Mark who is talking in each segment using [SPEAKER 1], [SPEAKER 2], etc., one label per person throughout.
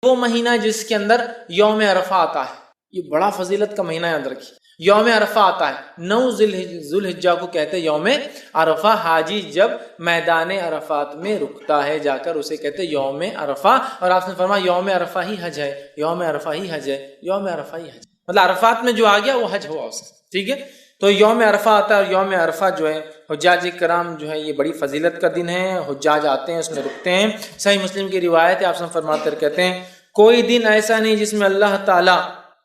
[SPEAKER 1] وہ مہینہ جس کے اندر یوم عرفہ آتا ہے، یہ بڑا فضیلت کا مہینہ یاد رکھیے، یوم عرفہ آتا ہے، 9 ذو الحجہ کو کہتے ہیں یوم عرفہ۔ حاجی جب میدان عرفات میں رکتا ہے جا کر اسے کہتے ہیں یوم عرفہ، اور آپ نے فرمایا یوم عرفہ ہی حج ہے، یوم عرفہ ہی حج ہے، یوم عرفہ ہی حج، مطلب عرفات میں جو آ گیا وہ حج ہوا اس کا، ٹھیک ہے۔ تو یوم عرفہ آتا ہے، اور یوم عرفہ جو ہے حجاج کرام جو ہے یہ بڑی فضیلت کا دن ہے، حجاج آتے ہیں اس میں رکتے ہیں۔ صحیح مسلم کی روایت ہے، آپ فرماتے کہتے ہیں کوئی دن ایسا نہیں جس میں اللہ تعالیٰ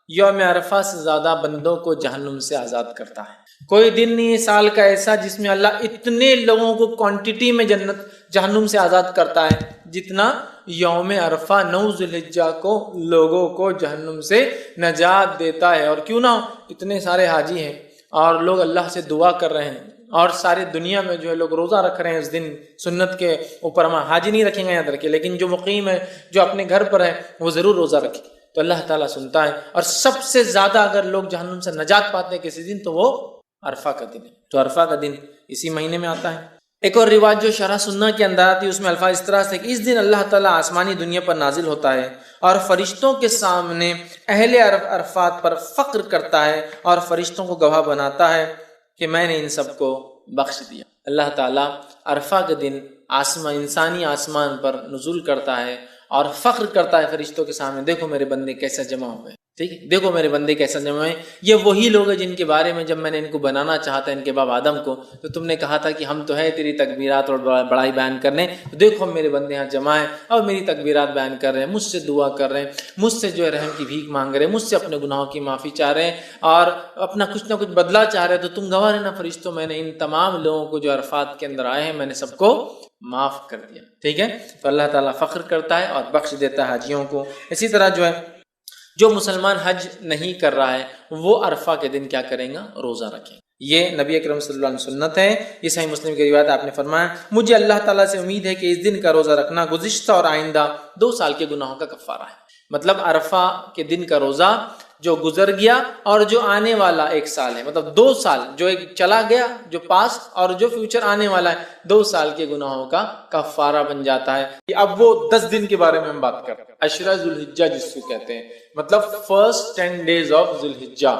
[SPEAKER 1] یوم عرفہ سے زیادہ بندوں کو جہنم سے آزاد کرتا ہے، کوئی دن نہیں سال کا ایسا جس میں اللہ اتنے لوگوں کو کوانٹٹی میں جہنم سے آزاد کرتا ہے جتنا یوم عرفہ 9 ذو الحجہ کو لوگوں کو جہنم سے نجات دیتا ہے۔ اور کیوں نہ اتنے سارے حاجی ہیں اور لوگ اللہ سے دعا کر رہے ہیں، اور ساری دنیا میں جو ہے لوگ روزہ رکھ رہے ہیں اس دن سنت کے اوپر، ہم حاجی نہیں رکھیں گے یاد رکھیں، لیکن جو مقیم ہے جو اپنے گھر پر ہے وہ ضرور روزہ رکھے، تو اللہ تعالیٰ سنتا ہے۔ اور سب سے زیادہ اگر لوگ جہنم سے نجات پاتے ہیں کسی دن تو وہ عرفہ کا دن ہے، تو عرفہ کا دن اسی مہینے میں آتا ہے۔ ایک اور روایت جو شرح سنہ کے اندر آتی ہے اس میں الفاظ اس طرح سے کہ اس دن اللہ تعالیٰ آسمانی دنیا پر نازل ہوتا ہے اور فرشتوں کے سامنے اہل عرفات پر فخر کرتا ہے اور فرشتوں کو گواہ بناتا ہے کہ میں نے ان سب کو بخش دیا۔ اللہ تعالیٰ عرفہ کے دن انسانی آسمان پر نزول کرتا ہے اور فخر کرتا ہے فرشتوں کے سامنے، دیکھو میرے بندے کیسا جمع ہوئے، ٹھیک ہے، دیکھو میرے بندے کیسا جمع ہوئے۔ یہ وہی لوگ ہیں جن کے بارے میں جب میں نے ان کو بنانا چاہا تھا، ان کے باپ آدم کو، تو تم نے کہا تھا کہ ہم تو ہے تیری تکبیرات اور بڑائی بیان کرنے، تو دیکھو میرے بندے یہاں جمع ہیں اور میری تکبیرات بیان کر رہے ہیں، مجھ سے دعا کر رہے ہیں، مجھ سے جو ہے رحم کی بھیک مانگ رہے ہیں، مجھ سے اپنے گناہوں کی معافی چاہ رہے ہیں اور اپنا کچھ نہ کچھ بدلہ چاہ رہے ہیں، تو تم گواہ رہنا فرشتوں، میں نے ان تمام لوگوں کو جو عرفات کے اندر آئے ہیں میں نے سب کو معاف کر دیا، ٹھیک ہے۔ تو اللہ تعالیٰ فخر کرتا ہے اور بخش دیتا ہے حاجیوں کو۔ اسی طرح جو ہے جو مسلمان حج نہیں کر رہا ہے وہ عرفہ کے دن کیا کریں گا؟ روزہ رکھیں۔ یہ نبی اکرم صلی اللہ علیہ وسلم سنت ہے، یہ صحیح مسلم کی روایت، آپ نے فرمایا مجھے اللہ تعالیٰ سے امید ہے کہ اس دن کا روزہ رکھنا گزشتہ اور آئندہ 2 سال کے گناہوں کا کفارہ ہے۔ مطلب عرفہ کے دن کا روزہ جو گزر گیا اور جو آنے والا 1 سال ہے، مطلب 2 سال، جو ایک چلا گیا جو پاس اور جو فیوچر آنے والا ہے، 2 سال کے گناہوں کا کفارہ بن جاتا ہے۔ اب وہ 10 دن کے بارے میں ہم بات کرتے ہیں، عشرہ ذو الحجہ جس کو کہتے ہیں، مطلب فرسٹ 10 days آف ذو الحجہ،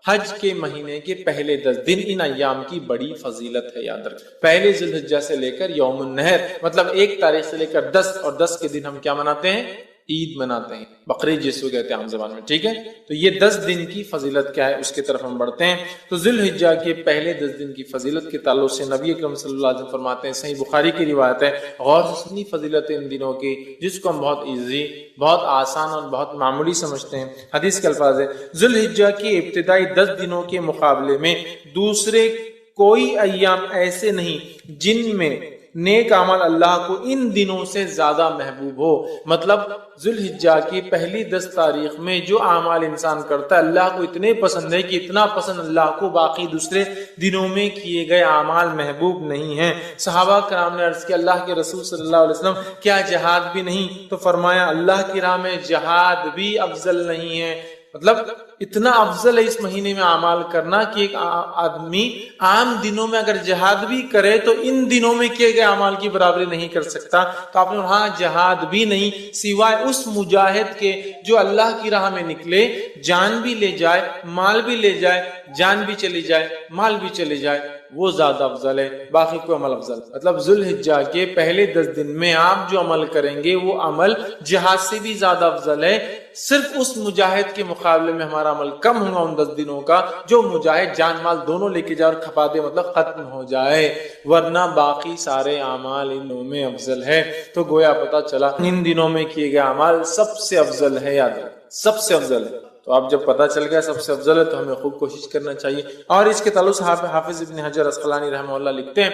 [SPEAKER 1] حج کے مہینے کے پہلے 10 دن، ان ایام کی بڑی فضیلت ہے، یاد رکھیں۔ پہلے ذو الحجہ سے لے کر یوم النحر، مطلب 1 تاریخ سے لے کر 10، اور 10 کے دن ہم کیا مناتے ہیں؟ عید مناتے ہیں، بقرعید جس کو کہتے ہیں عام زبان میں، ٹھیک ہے۔ تو یہ 10 دن کی فضیلت کیا ہے اس کی طرف ہم بڑھتے ہیں۔ تو ذو الحجہ کے پہلے 10 دن کی فضیلت کے تعلق سے نبی اکرم صلی اللہ علیہ وسلم فرماتے ہیں، صحیح بخاری کی روایت ہے، غور سے سنی فضیلت ان دنوں کی جس کو ہم بہت ایزی، بہت آسان اور بہت معمولی سمجھتے ہیں۔ حدیث کے الفاظ ہے ذو الحجہ کے ابتدائی 10 دنوں کے مقابلے میں دوسرے کوئی ایام ایسے نہیں جن میں نیک عمل اللہ کو ان دنوں سے زیادہ محبوب ہو۔ مطلب ذو الحجہ کی پہلی 10 تاریخ میں جو اعمال انسان کرتا ہے اللہ کو اتنے پسند ہے کہ اتنا پسند اللہ کو باقی دوسرے دنوں میں کیے گئے اعمال محبوب نہیں ہیں۔ صحابہ کرام نے عرض کیا اللہ کے رسول صلی اللہ علیہ وسلم کیا جہاد بھی نہیں؟ تو فرمایا اللہ کی راہ میں جہاد بھی افضل نہیں ہے۔ مطلب اتنا افضل ہے اس مہینے میں اعمال کرنا کہ ایک آدمی عام دنوں میں اگر جہاد بھی کرے تو ان دنوں میں کیے گئے اعمال کی برابری نہیں کر سکتا۔ تو آپ نے وہاں جہاد بھی نہیں سوائے اس مجاہد کے جو اللہ کی راہ میں نکلے، جان بھی لے جائے، مال بھی لے جائے، جان بھی چلی جائے، مال بھی چلی جائے، وہ زیادہ افضل ہے، باقی کوئی عمل افضل۔ مطلب ذو الحجہ کے پہلے 10 دن میں آپ جو عمل کریں گے وہ عمل جہاد سے بھی زیادہ افضل ہے۔ صرف اس مجاہد کے مقابلے میں ہمارا عمل کم ہوگا ان 10 دنوں کا جو مجاہد جان مال دونوں لے کے جائے اور کھپا دے، مطلب ختم ہو جائے، ورنہ باقی سارے اعمال ان دنوں میں افضل ہے۔ تو گویا پتہ چلا ان دنوں میں کیے گئے اعمال سب سے افضل ہے، یاد رکھیں سب سے افضل ہے۔ تو اب جب پتہ چل گیا سب سے افضل ہے تو ہمیں خوب کوشش کرنا چاہیے۔ اور اس کے تعلق سے حافظ ابن حجر عسقلانی رحمہ اللہ لکھتے ہیں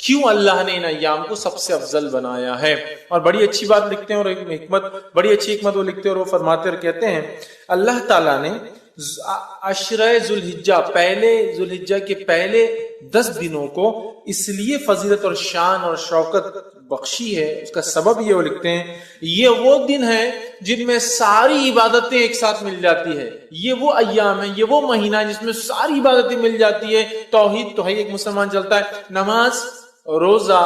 [SPEAKER 1] کیوں اللہ نے ان ایام کو سب سے افضل بنایا ہے، اور بڑی اچھی بات لکھتے ہیں، اور ایک حکمت، بڑی اچھی حکمت وہ لکھتے ہیں اور وہ فرماتے اور کہتے ہیں اللہ تعالیٰ نے عشرہ ذو الحجہ، پہلے ذو الحجہ کے پہلے 10 دنوں کو اس لیے فضیلت اور شان اور شوکت بخشی ہے، اس کا سبب یہ وہ لکھتے ہیں یہ وہ دن ہے جن میں ساری عبادتیں ایک ساتھ مل جاتی ہے، یہ وہ ایام ہے، یہ وہ مہینہ جس میں ساری عبادتیں مل جاتی ہے۔ توحید تو ہے، ایک مسلمان چلتا ہے، نماز، روزہ،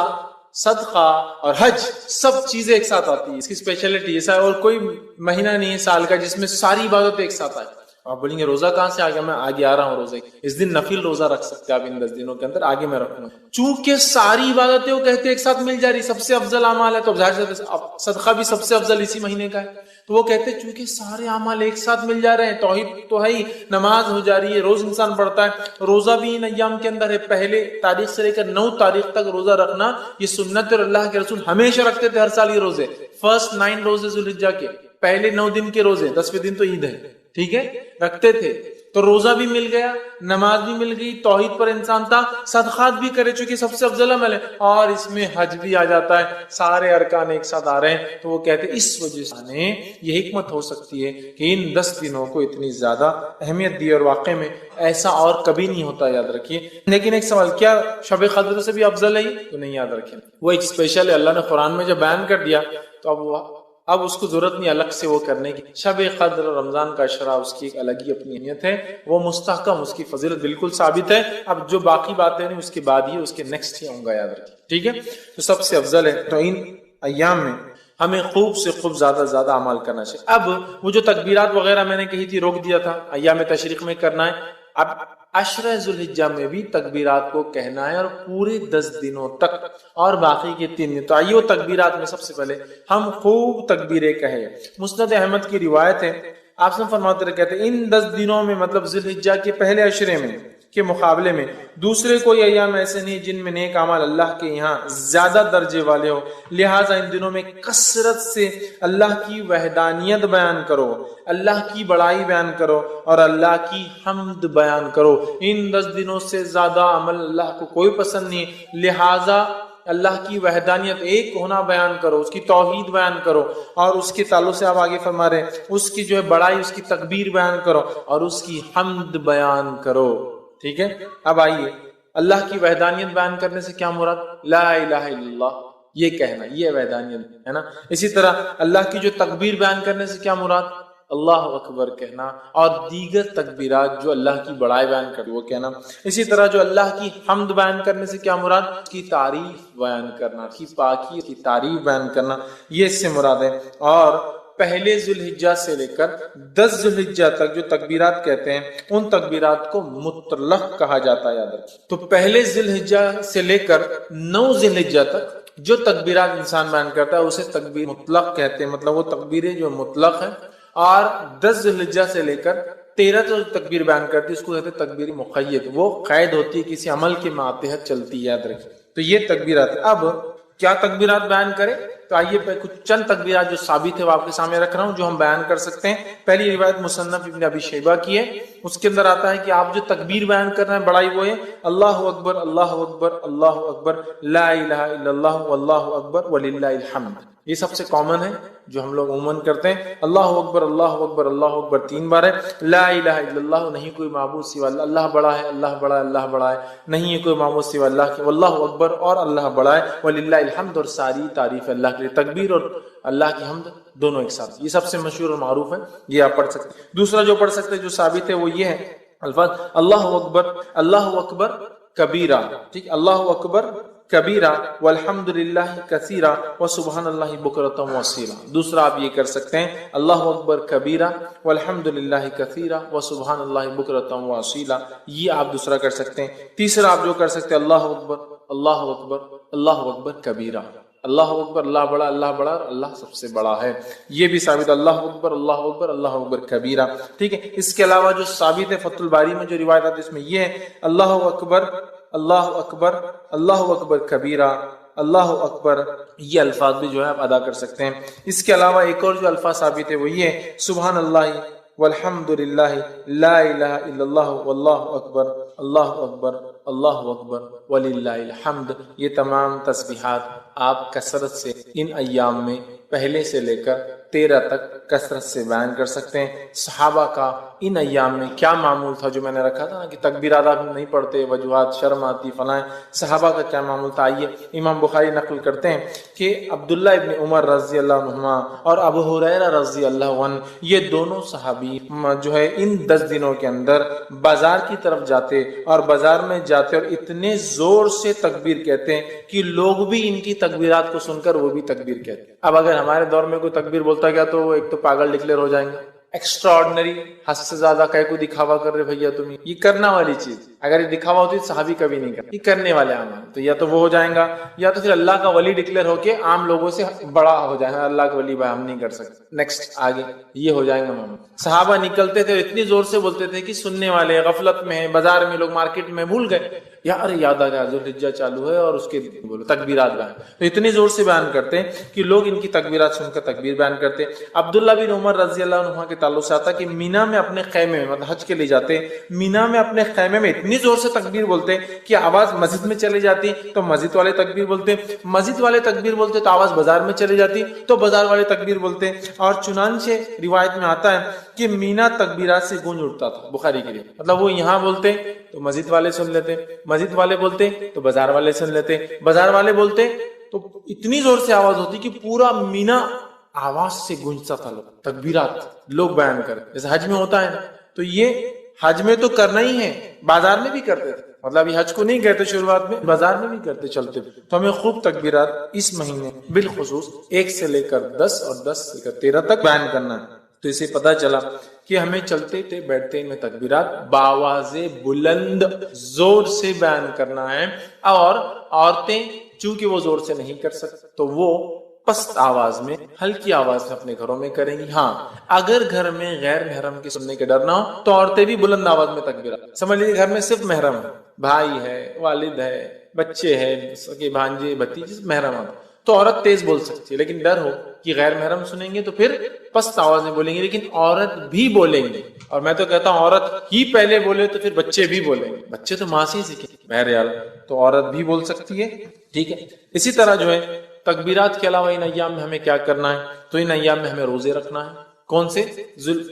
[SPEAKER 1] صدقہ اور حج سب چیزیں ایک ساتھ آتی ہیں. اس کی اسپیشلٹی ایسا اور کوئی مہینہ نہیں ہے سال کا جس میں ساری عبادتیں ایک ساتھ آئے. آپ بولیں گے روزہ کہاں سے آ گیا؟ میں آگے آ رہا ہوں. روزے اس دن نفل روزہ رکھ سکتے ہیں آپ ان 10 دنوں کے اندر، آگے میں رکھوں گا. چونکہ ساری عبادتیں وہ کہتے ہیں ایک ساتھ مل جا رہی، سب سے افضل اعمال ہے، تو ظاہر سے صدقہ بھی سب سے افضل اسی مہینے کا ہے. تو وہ کہتے ہیں چونکہ سارے اعمال ایک ساتھ مل جا رہے ہیں، توحید تو ہے ہی، نماز ہو جا رہی ہے، روز انسان پڑھتا ہے، روزہ بھی ان ایام کے اندر ہے. پہلے تاریخ سے لے کر 9 تاریخ تک روزہ رکھنا یہ سنت ہے، اور اللہ کے رسول ہمیشہ رکھتے تھے ہر سال یہ روزے. فرسٹ 9 روزے ذوالحجہ کے، پہلے 9 دن کے روزے، 10ویں دن تو عید ہے، ٹھیک ہے، رکھتے تھے. تو روزہ بھی مل گیا، نماز بھی مل گئی، توحید پر انسان تھا، صدقات بھی کرے چونکہ سب سے افضل عمل ہے، اور اس میں حج بھی آ جاتا ہے، سارے ارکان ایک ساتھ آ رہے ہیں. تو وہ کہتے ہیں اس وجہ سے یہ حکمت ہو سکتی ہے کہ ان 10 دنوں کو اتنی زیادہ اہمیت دی، اور واقع میں ایسا اور کبھی نہیں ہوتا، یاد رکھیے. لیکن ایک سوال، کیا شب قدر سے بھی افضل ہے؟ تو نہیں، یاد رکھیں وہ ایک اسپیشل ہے. اللہ نے قرآن میں جب بیان کر دیا تو اب اس کو ضرورت نہیں الگ سے وہ کرنے کی. شب قدر رمضان کا اشرا اس کی ایک الگ ہی اپنی اہمیت ہے، وہ مستحکم، اس کی فضیلت بالکل ثابت ہے. اب جو باقی باتیں نہیں اس کے بعد ہی، اس کے نیکسٹ ہی ہوں گا، یاد رکھیے، ٹھیک ہے. تو سب سے افضل ہے. تو ان ایام میں ہمیں خوب سے خوب زیادہ اعمال کرنا چاہیے. اب وہ جو تکبیرات وغیرہ میں نے کہی تھی روک دیا تھا، ایام تشریق میں کرنا ہے. اب عشرہ ذوالحجہ میں بھی تکبیرات کو کہنا ہے، اور پورے 10 دنوں تک، اور باقی کے 3 دن. تو آئیے وہ تکبیرات میں سب سے پہلے ہم خوب تکبیریں کہیں. مسند احمد کی روایت ہے، آپ سے فرماتے رہے، کہتے ہیں ان 10 دنوں میں، مطلب ذوالحجہ کے پہلے عشرے میں کے مقابلے میں دوسرے کوئی ایام ایسے نہیں جن میں نیک اعمال اللہ کے یہاں زیادہ درجے والے ہو. لہٰذا ان دنوں میں کثرت سے اللہ کی وحدانیت بیان کرو، اللہ کی بڑائی بیان کرو، اور اللہ کی حمد بیان کرو. ان 10 دنوں سے زیادہ عمل اللہ کو کوئی پسند نہیں. لہٰذا اللہ کی وحدانیت، ایک ہونا بیان کرو، اس کی توحید بیان کرو، اور اس کے تعلق سے آپ آگے فرما رہے ہیں اس کی جو ہے بڑائی، اس کی تکبیر بیان کرو، اور اس کی حمد بیان کرو. ٹھیک ہے. اب آئیے اللہ کی وحدانیت بیان کرنے سے کیا مراد؟ لا الہ الا اللہ یہ کہنا، یہ وحدانیت ہے نا. اسی طرح اللہ کی جو تکبیر بیان کرنے سے کیا مراد؟ اللہ اکبر کہنا، اور دیگر تکبیرات جو اللہ کی بڑائی بیان کرتے وہ کہنا. اسی طرح جو اللہ کی حمد بیان کرنے سے کیا مراد؟ اس کی تعریف بیان کرنا، اس کی پاکی کی تعریف بیان کرنا، یہ اس سے مراد ہے. اور پہلے ذوالحجہ سے لے کر 10 ذوالحجہ تک جو تکبیرات کہتے ہیں ان تکبیرات کو مطلق کہا جاتا ہے، یاد رکھیں. تو پہلے ذوالحجہ سے لے کر 9 ذوالحجہ تک جو تکبیرات انسان بیان کرتا ہے اسے تکبیر مطلق کہتے ہیں، مطلب وہ تکبیریں جو مطلق ہیں. اور 10 ذوالحجہ سے لے کر 13 جو تکبیر بیان کرتی ہے اس کو کہتے ہیں تکبیر مقید، وہ قید ہوتی ہے، کسی عمل کے ماتحت چلتی ہے، یاد رکھیں. تو یہ تکبیرات. اب کیا تکبیرات بیان کرے؟ تو آئیے کچھ چند تکبیرات جو ثابت ہے وہ آپ کے سامنے رکھ رہا ہوں، جو ہم بیان کر سکتے ہیں. پہلی روایت مصنف ابن ابی شیبہ کی ہے، اس کے اندر آتا ہے کہ آپ جو تکبیر بیان کر رہے ہیں بڑائی وہ ہے اللہ اکبر اللہ اکبر اللہ اکبر لا الہ الا اللہ واللہ اکبر وللہ الحمد. یہ سب سے کامن ہے جو ہم لوگ عموماً کرتے ہیں. اللہ اکبر اللہ اکبر اللہ اکبر 3 بار ہے. لا الہ الا اللہ نہیں کوئی معبود سوا اللہ، اللہ بڑا ہے اللہ بڑا ہے اللہ بڑا ہے، نہیں ہے کوئی معبود سوا اللہ کے، واللہ اکبر اور اللہ بڑا ہے، وللہ الحمد اور ساری تعریف اللہ کے لیے. تکبیر اور اللہ کی حمد دونوں ایک ساتھ، یہ سب سے مشہور اور معروف ہے، یہ آپ پڑھ سکتے ہیں. دوسرا جو پڑھ سکتے جو ثابت ہے وہ یہ ہے الفاظ اللہ اکبر کبیرہ. ٹھیک، اللہ اکبر کبیرہ والحمدللہ کثیرہ وسبحان اللہ بکرۃ واصیلا. دوسرا آپ یہ کر سکتے ہیں اللہ اکبر کبیرہ والحمدللہ کثیرہ وسبحان اللہ بکرۃ واصیلا، یہ آپ دوسرا کر سکتے ہیں. تیسرا آپ جو کر سکتے ہیں اللہ اکبر اللہ اکبر اللہ اکبر کبیرہ، اللہ اکبر اللہ بڑا اور اللہ سب سے بڑا ہے، یہ بھی ثابت اللہ اکبر اللہ اکبر کبیرہ. ٹھیک ہے. اس کے علاوہ جو ثابت ہے فتح الباری میں جو روایت آتی ہے اس میں یہ ہے اللہ اکبر اللہ اکبر کبیرہ اللہ اکبر، یہ الفاظ بھی جو ہے آپ ادا کر سکتے ہیں. اس کے علاوہ ایک اور جو الفاظ ثابت ہے وہ یہ ہے سبحان اللہ والحمد للہ لا الہ الا اللہ واللہ اکبر وللہ الحمد. یہ تمام تسبیحات آپ کثرت سے ان ایام میں پہلے سے لے کر 13 تک کثرت سے بیان کر سکتے ہیں. صحابہ کا ان ایام میں کیا معمول تھا جو میں نے رکھا تھا نا کہ تکبیرات آپ نہیں پڑھتے، وجوہات، شرم آتی، فلاں، صحابہ کا کیا معمول تھا. آئیے امام بخاری نقل کرتے ہیں کہ عبداللہ ابن عمر رضی اللہ عنہما اور ابو ہریرہ رضی اللہ عنہ، یہ دونوں صحابی جو ہے ان 10 دنوں کے اندر بازار کی طرف جاتے اور بازار میں جاتے اور اتنے زور سے تکبیر کہتے ہیں کہ لوگ بھی ان کی تکبیرات کو سن کر وہ بھی تکبیر کہتے ہیں. اب اگر ہمارے دور میں کوئی تکبیر بولتا گیا تو وہ ایک تو پاگل ڈکلیئر ہو جائیں گے، ایکسٹرا آرڈنری، حد سے زیادہ کہے کو دکھاوا کر رہے بھیا تم، یہ کرنا والی چیز. اگر یہ دکھاوا ہوتی تو صحابی کبھی نہیں کرتے. یہ کرنے والے اعمال تو یا تو وہ ہو جائیں گا یا تو پھر اللہ کا ولی ڈکلیئر ہو کے عام لوگوں سے بڑا ہو جائے گا، اللہ کا ولی بھائی ہم نہیں کر سکتے. نیکسٹ آگے یہ ہو جائیں گا معاملہ. صحابہ نکلتے تھے اتنی زور سے بولتے تھے کہ سننے والے غفلت میں ہیں، بازار میں لوگ مارکیٹ میں بھول گئے، یار یاد آ گیا ذوالحجہ چالو ہے اور اس کے بولو تکبیرات بیان، تو اتنی زور سے بیان کرتے ہیں کہ لوگ ان کی تکبیرات سن کر تکبیر بیان کرتے. عبداللہ بن عمر رضی اللہ عنہ کے تعلق سے آتا کہ مینا میں اپنے خیمے میں، مطلب حج کے لیے جاتے، مینا میں اپنے خیمے میں اتنی زور سے تکبیر بولتے کہ آواز مسجد میں چلی جاتی تو مسجد والے تکبیر بولتے، مسجد والے تکبیر بولتے تو آواز بازار میں چلی جاتی تو بازار والے تکبیر بولتے. اور چنانچہ روایت میں آتا ہے کہ مینا تکبیرات سے گونج اٹھتا تھا. بخاری کے لیے مطلب وہ یہاں بولتے تو مسجد والے سن لیتے، مسجد والے بولتے تو بازار والے سن لیتے، بازار والے بولتے تو اتنی زور سے آواز ہوتی کہ پورا مینا آواز سے گونجتا تھا. لوگ تکبیرات لوگ بیان کرے جیسے حج میں ہوتا ہے نا، تو یہ حج میں تو کرنا ہی ہے، بازار میں بھی کرتے تھے. مطلب یہ حج کو نہیں کہتے شروعات میں، بازار میں بھی کرتے چلتے. تو ہمیں خوب تکبیرات اس مہینے بالخصوص 1 سے لے کر 10 اور 10 سے لے کر 13 تک بیان کرنا ہے. تو اسے پتا چلا کہ ہمیں چلتے تھے بیٹھتے میں تکبیرات باواز بلند زور سے بیان کرنا ہے. اور عورتیں چونکہ وہ زور سے نہیں کر سکتے تو وہ پست آواز میں، ہلکی آواز میں اپنے گھروں میں کریں گی. ہاں اگر گھر میں غیر محرم کے سننے کے ڈر نہ ہو تو عورتیں بھی بلند آواز میں تکبیرات. سمجھ لیجیے گھر میں صرف محرم ہے، بھائی ہے، والد ہے، بچے ہیں، سگے بھانجے بھتیجے محرم ہے تو عورت تیز بول سکتی ہے. لیکن ڈر ہو کہ غیر محرم سنیں گے تو پھر پست آواز میں بولیں گے. لیکن عورت بھی بولیں گے، اور میں تو کہتا ہوں عورت ہی پہلے بولے تو پھر بچے بھی بولیں گے. بچے تو ماں سے ہی سیکھیں بہرحال، تو عورت بھی بول سکتی ہے. ٹھیک ہے. اسی طرح جو ہے تکبیرات کے علاوہ ان ایام میں ہمیں کیا کرنا ہے؟ تو ان ایام میں ہمیں روزے رکھنا ہے. کون سے؟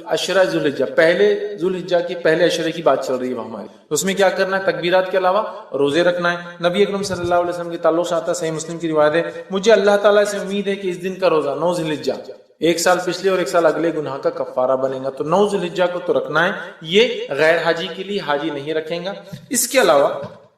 [SPEAKER 1] عشرہ ذوالحجہ، پہلے ذوالحجہ کی پہلے عشرے کی بات چل رہی ہے ہماری. اس میں کیا کرنا ہے؟ تکبیرات کے علاوہ روزے رکھنا ہے. نبی اکرم صلی اللہ علیہ وسلم کے تعلق سے آتا ہے، صحیح مسلم کی روایت ہے، مجھے اللہ تعالیٰ سے امید ہے کہ اس دن کا روزہ 9 ذوالحجہ 1 سال پچھلے اور 1 سال اگلے گناہ کا کفارہ بنے گا. تو 9 ذوالحجہ کو تو رکھنا ہے. یہ غیر حاجی کے لیے، حاجی نہیں رکھیں گا. اس کے علاوہ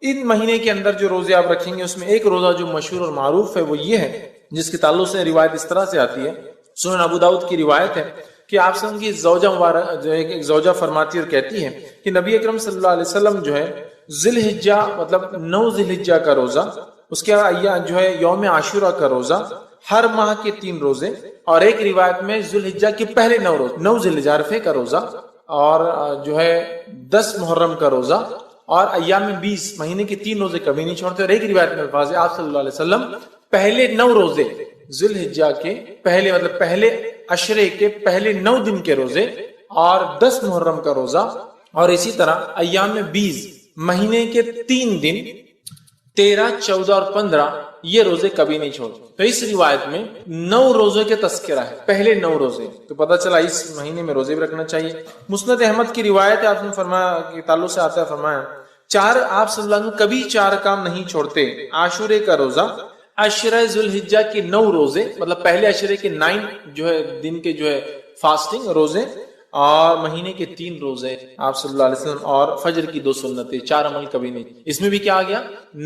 [SPEAKER 1] ان مہینے کے اندر جو روزے آپ رکھیں گے اس میں ایک روزہ جو مشہور اور معروف ہے وہ یہ ہے، جس کے تعلق سے روایت اس طرح سے آتی ہے، سنن ابو داؤد کی روایت ہے کہ آپ سے ان کی زوجہ مبارک جو ہے ایک زوجہ فرماتی اور کہتی ہے کہ نبی اکرم صلی اللہ علیہ وسلم جو ہے ذوالحجہ مطلب 9 ذوالحجہ کا روزہ، اس کے جو ہے یوم عاشورہ کا روزہ، ہر ماہ کے 3 روزے، اور ایک روایت میں ذوالحجہ کے پہلے 9 روزے، 9 ذوالحجہ عرفے کا روزہ، اور جو ہے 10 محرم کا روزہ، اور ایام 20 مہینے کے 3 روزے کبھی نہیں چھوڑتے. اور ایک روایت میں الفاظ ہے آپ صلی اللہ علیہ وسلم پہلے 9 روزے ذوالحجہ کے پہلے مطلب پہلے عشرے کے پہلے 9 دن کے روزے اور 10 محرم کا روزہ، اور اسی طرح ایام 20 مہینے کے 3 دن 13 14 اور 15 یہ روزے کبھی نہیں چھوڑتے. تو اس روایت میں 9 روزوں کے تذکرہ ہے، پہلے 9 روزے. تو پتہ چلا اس مہینے میں روزے بھی رکھنا چاہیے. مسند احمد کی روایت ہے، آپ نے فرمایا کہ تعلق سے آتا ہے، فرمایا آپ صلی اللہ علیہ وسلم کبھی 4 کام نہیں چھوڑتے: عاشورے کا روزہ، عشرہ ذوالحجہ کے 9 روزے مطلب پہلے عشرے کے 9 جو ہے دن کے جو ہے فاسٹنگ روزے، اور مہینے کے 3 روزے آپ صلی اللہ علیہ وسلم، اور فجر کی 2 سنتیں. 4 عمل کبھی نہیں. اس میں بھی کیا آ گیا؟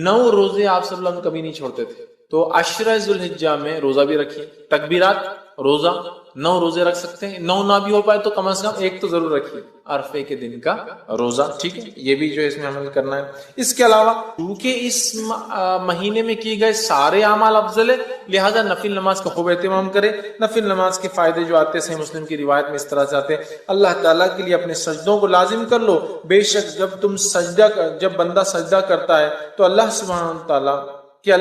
[SPEAKER 1] 9 روزے آپ صلی اللہ علیہ وسلم کبھی نہیں چھوڑتے تھے. تو عشرہ ذوالحجہ میں روزہ بھی رکھیے، تکبیرات، روزہ، 9 روزے رکھ سکتے ہیں. 9 نہ بھی ہو پائے تو کم از کم 1 تو ضرور رکھیے، عرفے کے دن کا روزہ. ٹھیک ہے، یہ بھی جو ہے اس میں عمل کرنا ہے. اس کے علاوہ کیونکہ اس مہینے میں کیے گئے سارے اعمال افضل ہے، لہذا نفل نماز کا خوب اہتمام کرے. نفل نماز کے فائدے جو آتے ہیں صحیح مسلم کی روایت میں اس طرح سے آتے ہیں: اللہ تعالیٰ کے لیے اپنے سجدوں کو لازم کر لو، بے شک جب بندہ سجدہ کرتا ہے تو اللہ سبحانہ تعالیٰ کہ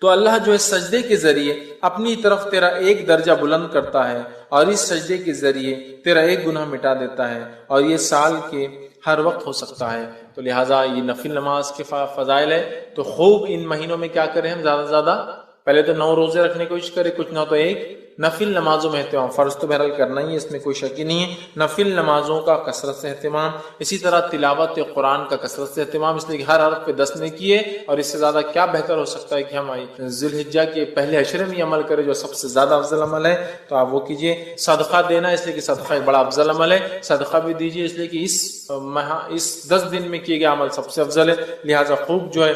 [SPEAKER 1] اللہ جو ہے سجدے کے ذریعے اپنی طرف تیرا 1 درجہ بلند کرتا ہے، اور اس سجدے کے ذریعے تیرا 1 گناہ مٹا دیتا ہے، اور یہ سال کے ہر وقت ہو سکتا ہے. تو لہٰذا یہ نفل نماز کے فضائل ہے. تو خوب ان مہینوں میں کیا کریں ہم؟ زیادہ سے زیادہ پہلے تو 9 روزے رکھنے کی کوشش کریں، کچھ نہ تو 1، نفل نمازوں میں اہتمام، فرض تو بہرحال کرنا ہی ہے، اس میں کوئی شک ہی نہیں ہے، نفل نمازوں کا کثرت سے اہتمام، اسی طرح تلاوت قرآن کا کثرت سے اہتمام، اس لیے کہ ہر حرف پہ 10 نیکی ہے، اور اس سے زیادہ کیا بہتر ہو سکتا ہے کہ ہم ذی الحجہ کے پہلے عشرے میں یہ عمل کریں جو سب سے زیادہ افضل عمل ہے، تو آپ وہ کیجئے۔ صدقہ دینا، اس لیے کہ صدقہ ایک بڑا افضل عمل ہے، صدقہ بھی دیجیے اس لیے کہ اس 10 دن میں کیے گیا عمل سب سے افضل ہے، لہٰذا خوب جو ہے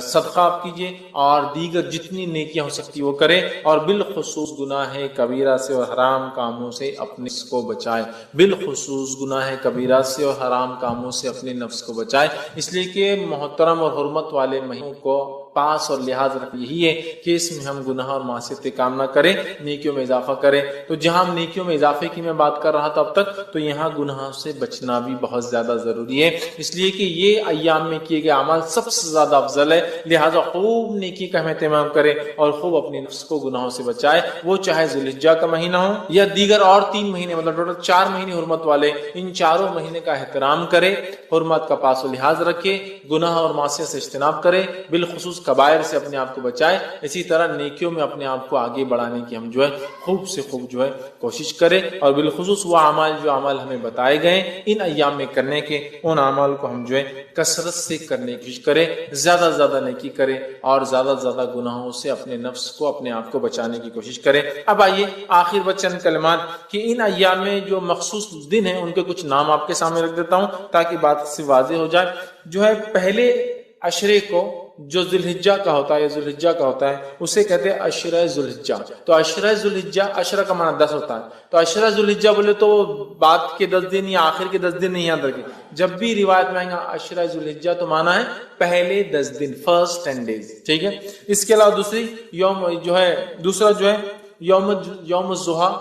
[SPEAKER 1] صدقہ آپ کیجئے، اور دیگر جتنی نیکیاں ہو سکتی وہ کریں، اور بالخصوص گناہ کبیرہ سے اور حرام کاموں سے اپنے نفس کو بچائے، بالخصوص گناہ کبیرہ سے اور حرام کاموں سے اپنے نفس کو بچائے، اس لیے کہ محترم اور حرمت والے مہینوں کو پاس اور لحاظ رکھ یہی ہے کہ اس میں ہم گناہ اور معصیت کام نہ کریں، نیکیوں میں اضافہ کریں۔ تو جہاں ہم نیکیوں میں اضافے کی میں بات کر رہا تھا اب تک، تو یہاں گناہوں سے بچنا بھی بہت زیادہ ضروری ہے، اس لیے کہ یہ ایام میں کیے گئے اعمال سب سے زیادہ افضل ہے، لہٰذا خوب نیکی کا ہم اہتمام کریں اور خوب اپنے نفس کو گناہوں سے بچائے، وہ چاہے ذی الحجہ کا مہینہ ہو یا دیگر اور 3 مہینے، مطلب ٹوٹل 4 مہینے حرمت والے، ان چاروں مہینے کا احترام کرے، حرمت کا پاس و لحاظ رکھے، گناہ اور معصیت سے اجتناب کرے، بالخصوص کبائر سے اپنے آپ کو بچائے، اسی طرح نیکیوں میں اپنے آپ کو آگے بڑھانے کی ہم جو ہے خوب سے خوب جو ہے کوشش کرے، اور بالخصوص وہ اعمال جو اعمال ہمیں بتائے گئے ان ایام میں کرنے کے، ان اعمال کو ہم جو ہے کثرت سے کرنے کی کوشش کرے، زیادہ سے زیادہ نیکی کرے، اور زیادہ سے زیادہ گناہوں سے اپنے نفس کو اپنے آپ کو بچانے کی کوشش کرے۔ اب آئیے آخر بچن کلمات کہ ان ایام میں جو مخصوص دن ہیں ان کے کچھ نام آپ کے سامنے رکھ دیتا ہوں تاکہ بات سے واضح ہو جائے۔ جو ہے پہلے عشرے کو جو ذی الحجہ کا ہوتا ہے یا ذی الحجہ کا ہوتا ہے اسے کہتے ہیں عشرہ ذی الحجہ۔ تو عشرہ ذی الحجہ، عشرہ کا معنی 10 ہوتا ہے، تو عشرہ ذی الحجہ بولے تو بعد کے 10 دن یا آخر کے 10 دن نہیں یاد رکھے، جب بھی روایت میں آئیں گا عشرہ ذی الحجہ تو معنی ہے پہلے 10 دن، فرسٹ 10 days، ٹھیک ہے۔ اس کے علاوہ دوسرا جو ہے یوم الضحیٰ،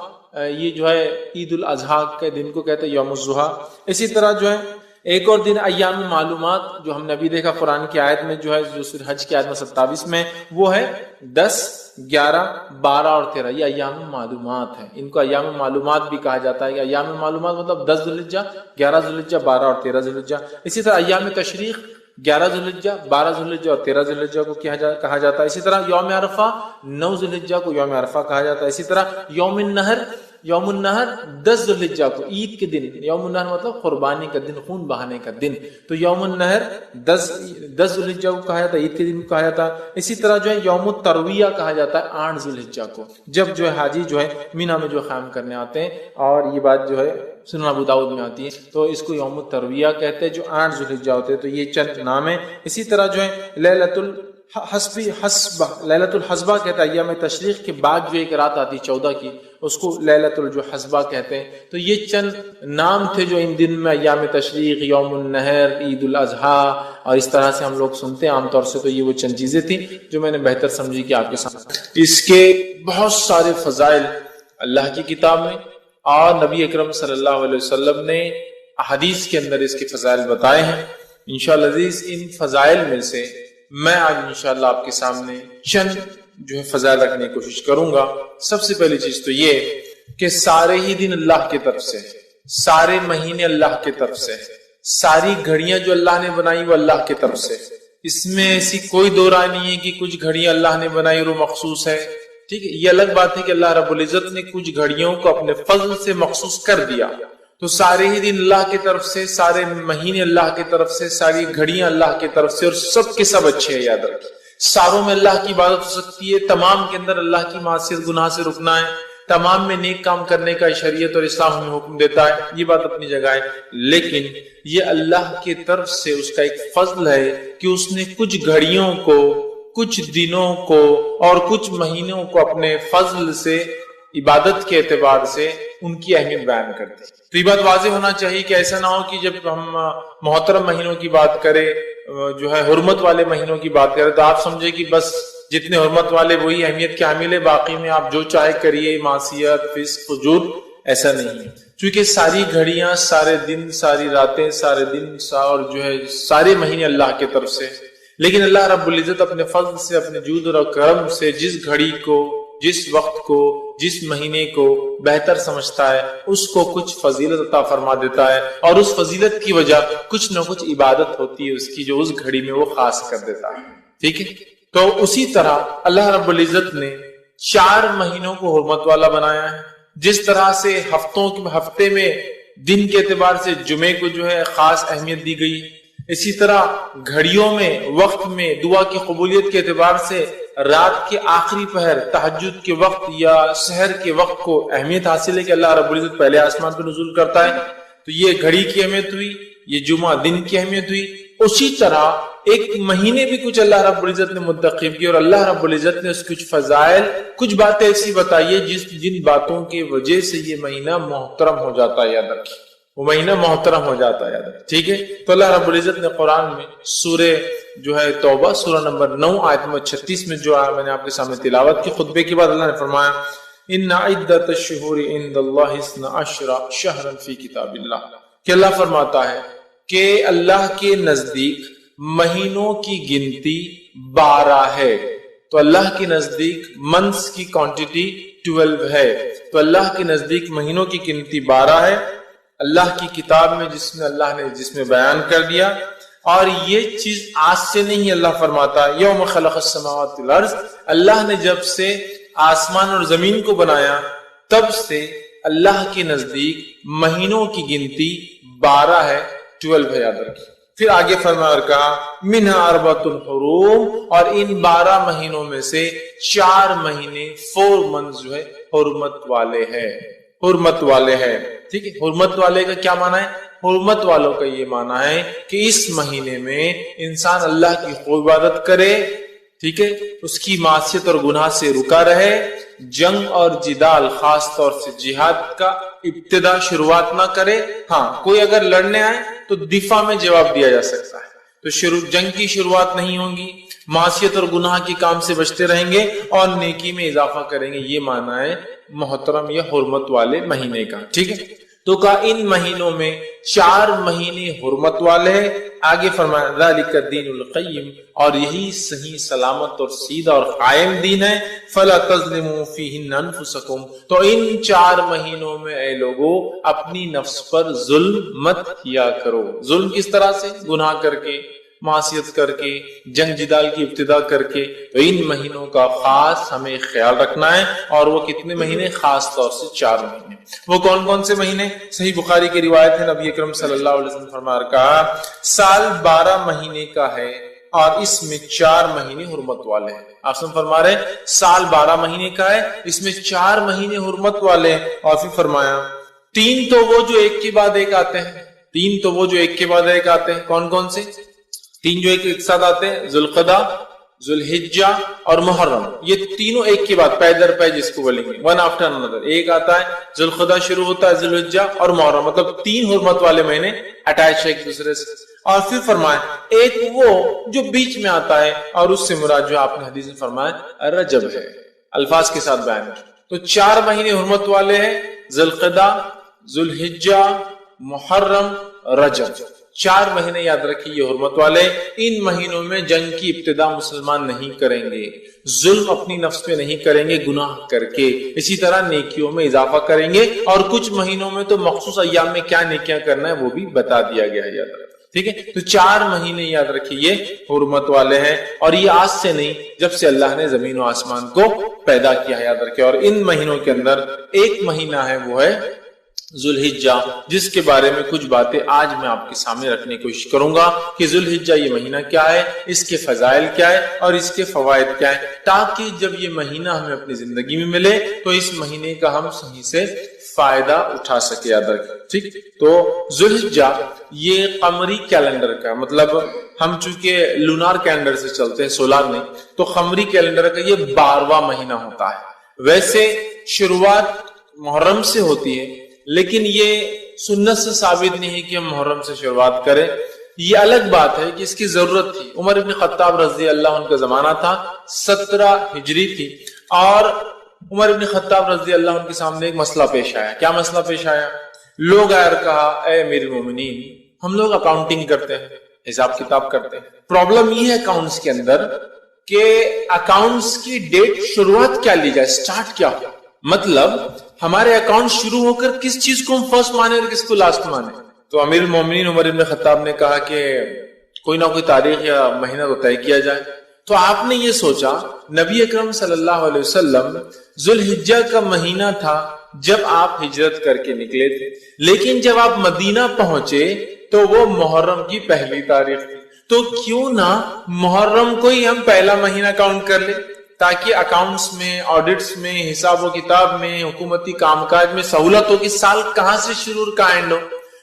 [SPEAKER 1] یہ جو ہے عید الاضحیٰ کے دن کو کہتے ہیں یوم الضحیٰ۔ اسی طرح جو ہے ایک اور دن ایام معلومات، جو ہم نے ابھی دیکھا قرآن کی آیت میں جو ہے جو سورہ حج کی آیت میں 27 میں، وہ ہے 10، 11، 12 اور 13، یہ ایام معلومات ہیں، ان کو ایام معلومات بھی کہا جاتا ہے۔ ایام معلومات مطلب 10 ذی الحجہ، 11 ذی الحجہ، 12 اور 13 ذی الحجہ۔ اسی طرح ایام تشریق 11 ذی الحجہ، 12 ذی الحجہ اور 13 ذی الحجہ کو کہا جاتا ہے۔ اسی طرح یوم عرفہ 9 ذی الحجہ کو یوم عرفہ کہا جاتا ہے۔ اسی طرح یوم النہر 10 ذی الحجہ کو، عید کے دن، یوم النہر مطلب قربانی کا دن، خون بہانے کا دن، تو یوم النہر 10 ذی الحجہ کو کہا جاتا ہے، عید کے دن کو کہا جاتا ہے۔ اسی طرح جو ہے یوم الترویہ کہا جاتا ہے 8 ذی الحجہ کو، جب جو ہے حاجی جو ہے مینا میں جو قیام کرنے آتے ہیں، اور یہ بات جو ہے سنن ابو داؤد میں آتی ہے، تو اس کو یوم الترویہ کہتے ہیں، جو 8 ذی الحجہ ہوتے ہیں۔ تو یہ چند نام ہیں۔ اسی طرح جو ہے لیلۃ الحسبہ کہتا ہے، ایام تشریق کے بعد جو ایک رات آتی 14 کی، اس کو لیلۃ الحسبہ کہتے ہیں۔ تو یہ چند نام تھے جو ان دن میں ایام تشریق، یوم النہر، عید الاضحیٰ، اور اس طرح سے ہم لوگ سنتے ہیں عام طور سے۔ تو یہ وہ چند چیزیں تھیں جو میں نے بہتر سمجھی کہ آپ کے سامنے۔ اس کے بہت سارے فضائل اللہ کی کتاب میں اور نبی اکرم صلی اللہ علیہ وسلم نے احادیث کے اندر اس کے فضائل بتائے ہیں۔ انشاءاللہ عزیز ان فضائل میں سے میں آج انشاءاللہ آپ کے سامنے چند جو ہے فضائل رکھنے کی کوشش کروں گا۔ سب سے پہلی چیز تو یہ کہ سارے ہی دن اللہ کی طرف سے، سارے مہینے اللہ کی طرف سے، ساری گھڑیاں جو اللہ نے بنائی وہ اللہ کی طرف سے، اس میں ایسی کوئی دو رائے نہیں ہے کہ کچھ گھڑیاں اللہ نے بنائی اور وہ مخصوص ہے، ٹھیک ہے۔ یہ الگ بات ہے کہ اللہ رب العزت نے کچھ گھڑیوں کو اپنے فضل سے مخصوص کر دیا، تو سارے ہی دن اللہ کی طرف سے، سارے مہینے اللہ کی طرف سے، ساری گھڑیاں اللہ کی طرف سے، اور سب کے سب اچھے ہیں، یاد رکھیں۔ ساروں میں اللہ کی عبادت ہو سکتی ہے، تمام کے اندر اللہ کی معصیت گناہ سے رکنا ہے، تمام میں نیک کام کرنے کا شریعت اور اسلام ہمیں حکم دیتا ہے، یہ بات اپنی جگہ ہے، لیکن یہ اللہ کی طرف سے اس کا ایک فضل ہے کہ اس نے کچھ گھڑیوں کو، کچھ دنوں کو اور کچھ مہینوں کو اپنے فضل سے، عبادت کے اعتبار سے ان کی اہمیت بیان کر دی۔ تو یہ بات واضح ہونا چاہیے کہ ایسا نہ ہو کہ جب ہم محترم مہینوں کی بات کریں، جو ہے حرمت والے مہینوں کی بات کریں، تو آپ سمجھے کہ بس جتنے حرمت والے وہی اہمیت کے حامل ہے، باقی میں آپ جو چاہے کریے، معصیت، فسق، فجور، ایسا نہیں ہے۔ چونکہ ساری گھڑیاں، سارے دن، ساری راتیں، سارے دن اور جو ہے سارے مہینے اللہ کی طرف سے، لیکن اللہ رب العزت اپنے فضل سے، اپنے جود اور کرم سے جس گھڑی کو، جس وقت کو، جس مہینے کو بہتر سمجھتا ہے اس کو کچھ فضیلت عطا فرما دیتا ہے، اور اس فضیلت کی وجہ کچھ نہ کچھ عبادت ہوتی ہے اس کی، جو اس گھڑی میں وہ خاص کر دیتا ہے، ٹھیک ہے۔ تو اسی طرح اللہ رب العزت نے 4 مہینوں کو حرمت والا بنایا ہے. جس طرح سے ہفتے میں دن کے اعتبار سے جمعے کو جو ہے خاص اہمیت دی گئی، اسی طرح گھڑیوں میں، وقت میں، دعا کی قبولیت کے اعتبار سے رات کے آخری پہر، تہجد کے وقت یا سحر کے وقت کو اہمیت حاصل ہے کہ اللہ رب العزت پہلے آسمان پہ نزول کرتا ہے. تو یہ گھڑی کی اہمیت ہوئی، یہ جمعہ دن کی اہمیت ہوئی. اسی طرح ایک مہینے بھی کچھ اللہ رب العزت نے منتخب کی، اور اللہ رب العزت نے اس کچھ فضائل، کچھ باتیں ایسی بتائی ہے جن باتوں کی وجہ سے یہ مہینہ محترم ہو جاتا ہے. یاد رکھیے، وہ مہینہ محترم ہو جاتا ہے. یاد رکھیے، ٹھیک ہے. تو اللہ رب العزت نے قرآن میں سورہ جو ہے توبہ، سورہ نمبر 9 آیت نمبر 36 میں جو میں نے آپ کے سامنے تلاوت کی خطبے کے بعد، اللہ نے فرمایا ان عدت الشہور عند اللہ 12 شہرا فی کتاب اللہ، کہ اللہ فرماتا ہے کہ اللہ کے نزدیک مہینوں کی گنتی 12 ہے. تو اللہ کے نزدیک منتھس کی کوانٹٹی 12 ہے. تو اللہ کے نزدیک مہینوں کی گنتی 12 ہے. اللہ کی کتاب میں جس میں بیان کر دیا. اور یہ چیز آج سے نہیں، اللہ فرماتا یوم خلق السماوات والارض، اللہ نے جب سے آسمان اور زمین کو بنایا تب سے اللہ کے نزدیک مہینوں کی گنتی 12 ہے، 12 ہے. یاد رکھیے. پھر آگے فرمایا اور کہا منہا اربعۃ حرم، اور ان 12 مہینوں میں سے 4 مہینے 4 منتھ جو ہے حرمت والے ہیں. حرمت والے ہیں، ٹھیک ہے. حرمت والے کا کیا معنی ہے؟ حرمت والوں کا یہ معنی ہے کہ اس مہینے میں انسان اللہ کی خوب عبادت کرے، ٹھیک ہے، اس کی معصیت اور گناہ سے رکا رہے، جنگ اور جدال خاص طور سے جہاد کا ابتدا شروعات نہ کرے. ہاں، کوئی اگر لڑنے آئے تو دفاع میں جواب دیا جا سکتا ہے. تو جنگ کی شروعات نہیں ہوگی، معصیت اور گناہ کے کام سے بچتے رہیں گے اور نیکی میں اضافہ کریں گے. یہ معنی ہے محترم یا حرمت والے مہینے کا، ٹھیک ہے. تو کہا ان مہینوں میں 4 مہینے حرمت والے ہیں. آگے فرمایا ذالک الدین القیم، اور یہی صحیح سلامت اور سیدھا اور قائم دین ہے. فلا تظلموا فیہن انفسکم، تو ان 4 مہینوں میں اے لوگو اپنی نفس پر ظلم مت کیا کرو. ظلم کس طرح سے؟ گناہ کر کے، معصیت کر کے، جنگ جدال کی ابتدا کر کے. تو ان مہینوں کا خاص ہمیں خیال رکھنا ہے. اور وہ کتنے مہینے؟ خاص طور سے 4 مہینے. وہ کون کون سے مہینے؟ صحیح بخاری کی روایت ہے، نبی اکرم صلی اللہ علیہ وسلم فرمایا کہا سال 12 مہینے کا ہے اور اس میں 4 مہینے حرمت والے ہیں. آپ سن فرما رہے ہیں سال 12 مہینے کا ہے، اس میں 4 مہینے حرمت والے ہیں. اور پھر فرمایا 3 تو وہ جو ایک کے بعد ایک آتے ہیں. 3 تو وہ جو ایک کے بعد ایک آتے ہیں. کون کون سے 3 جو ایک ساتھ آتے ہیں؟ ذوالقعدہ، ذوالحجہ اور محرم. یہ تینوں ایک کے بعد پے در پے جس کو بولیں گے، ون آفٹر انادر ایک آتا ہے. ذوالقعدہ شروع ہوتا ہے، ذوالحجہ اور محرم، مطلب 3 حرمت والے مہینے اٹیچ ہے ایک دوسرے سے. اور پھر فرمایا ایک وہ جو بیچ میں آتا ہے، اور اس سے مراد جو آپ نے حدیث میں فرمایا رجب ہے، الفاظ کے ساتھ بیان کیا. تو 4 مہینے حرمت والے ہیں، ذوالقعدہ، ذوالحجہ، محرم، رجب. 4 مہینے یاد رکھیے یہ حرمت والے. ان مہینوں میں جنگ کی ابتدا مسلمان نہیں کریں گے، ظلم اپنی نفس پہ نہیں کریں گے گناہ کر کے، اسی طرح نیکیوں میں اضافہ کریں گے. اور کچھ مہینوں میں تو مخصوص ایام میں کیا نیکیاں کرنا ہے وہ بھی بتا دیا گیا ہے. یاد رکھیں، ٹھیک ہے. تو 4 مہینے یاد رکھیے یہ حرمت والے ہیں. اور یہ آج سے نہیں، جب سے اللہ نے زمین و آسمان کو پیدا کیا ہے. یاد رکھیں. اور ان مہینوں کے اندر ایک مہینہ ہے وہ ہے ذوالحجہ، جس کے بارے میں کچھ باتیں آج میں آپ کے سامنے رکھنے کی کوشش کروں گا کہ ذوالحجہ یہ مہینہ کیا ہے، اس کے فضائل کیا ہے اور اس کے فوائد کیا ہے، تاکہ جب یہ مہینہ ہمیں اپنی زندگی میں ملے تو اس مہینے کا ہم صحیح سے فائدہ اٹھا سکے. یاد رکھیں، ٹھیک. تو ذوالحجہ یہ قمری کیلنڈر کا، مطلب ہم چونکہ لونار کیلنڈر سے چلتے ہیں، سولار نہیں، تو قمری کیلنڈر کا یہ 12واں مہینہ ہوتا ہے. ویسے شروعات محرم سے ہوتی ہے، لیکن یہ سنت سے ثابت نہیں ہے کہ ہم محرم سے شروعات کریں. یہ الگ بات ہے کہ اس کی ضرورت تھی. عمر ابن خطاب رضی اللہ عنہ کا زمانہ تھا، 17 ہجری تھی، اور عمر ابن خطاب رضی اللہ عنہ کے سامنے ایک مسئلہ پیش آیا. کیا مسئلہ پیش آیا؟ لوگ آئے کہا اے امیر المومنین، ہم لوگ اکاؤنٹنگ کرتے ہیں، حساب کتاب کرتے ہیں. پرابلم یہ ہے اکاؤنٹس کے اندر کہ اکاؤنٹس کی ڈیٹ شروعات کیا لی جائے، سٹارٹ کیا ہو. مطلب ہمارے اکاؤنٹ شروع ہو کر کس چیز کو ہم فرسٹ مانے اور کس کو لاسٹ مانے. تو امیر المومنین عمر ابن خطاب نے کہا کہ کوئی نہ کوئی تاریخ یا مہینہ تو طے کیا جائے. تو آپ نے یہ سوچا نبی اکرم صلی اللہ علیہ وسلم ذوالحجہ کا مہینہ تھا جب آپ ہجرت کر کے نکلے تھے، لیکن جب آپ مدینہ پہنچے تو وہ محرم کی پہلی تاریخ تھی، تو کیوں نہ محرم کو ہی ہم پہلا مہینہ کاؤنٹ کر لیں تاکہ اکاؤنٹس میں، آڈٹس میں، حساب و کتاب میں، حکومتی کام کاج میں سہولت ہو کہ سال کہاں سے شروع کا اینڈ ہو۔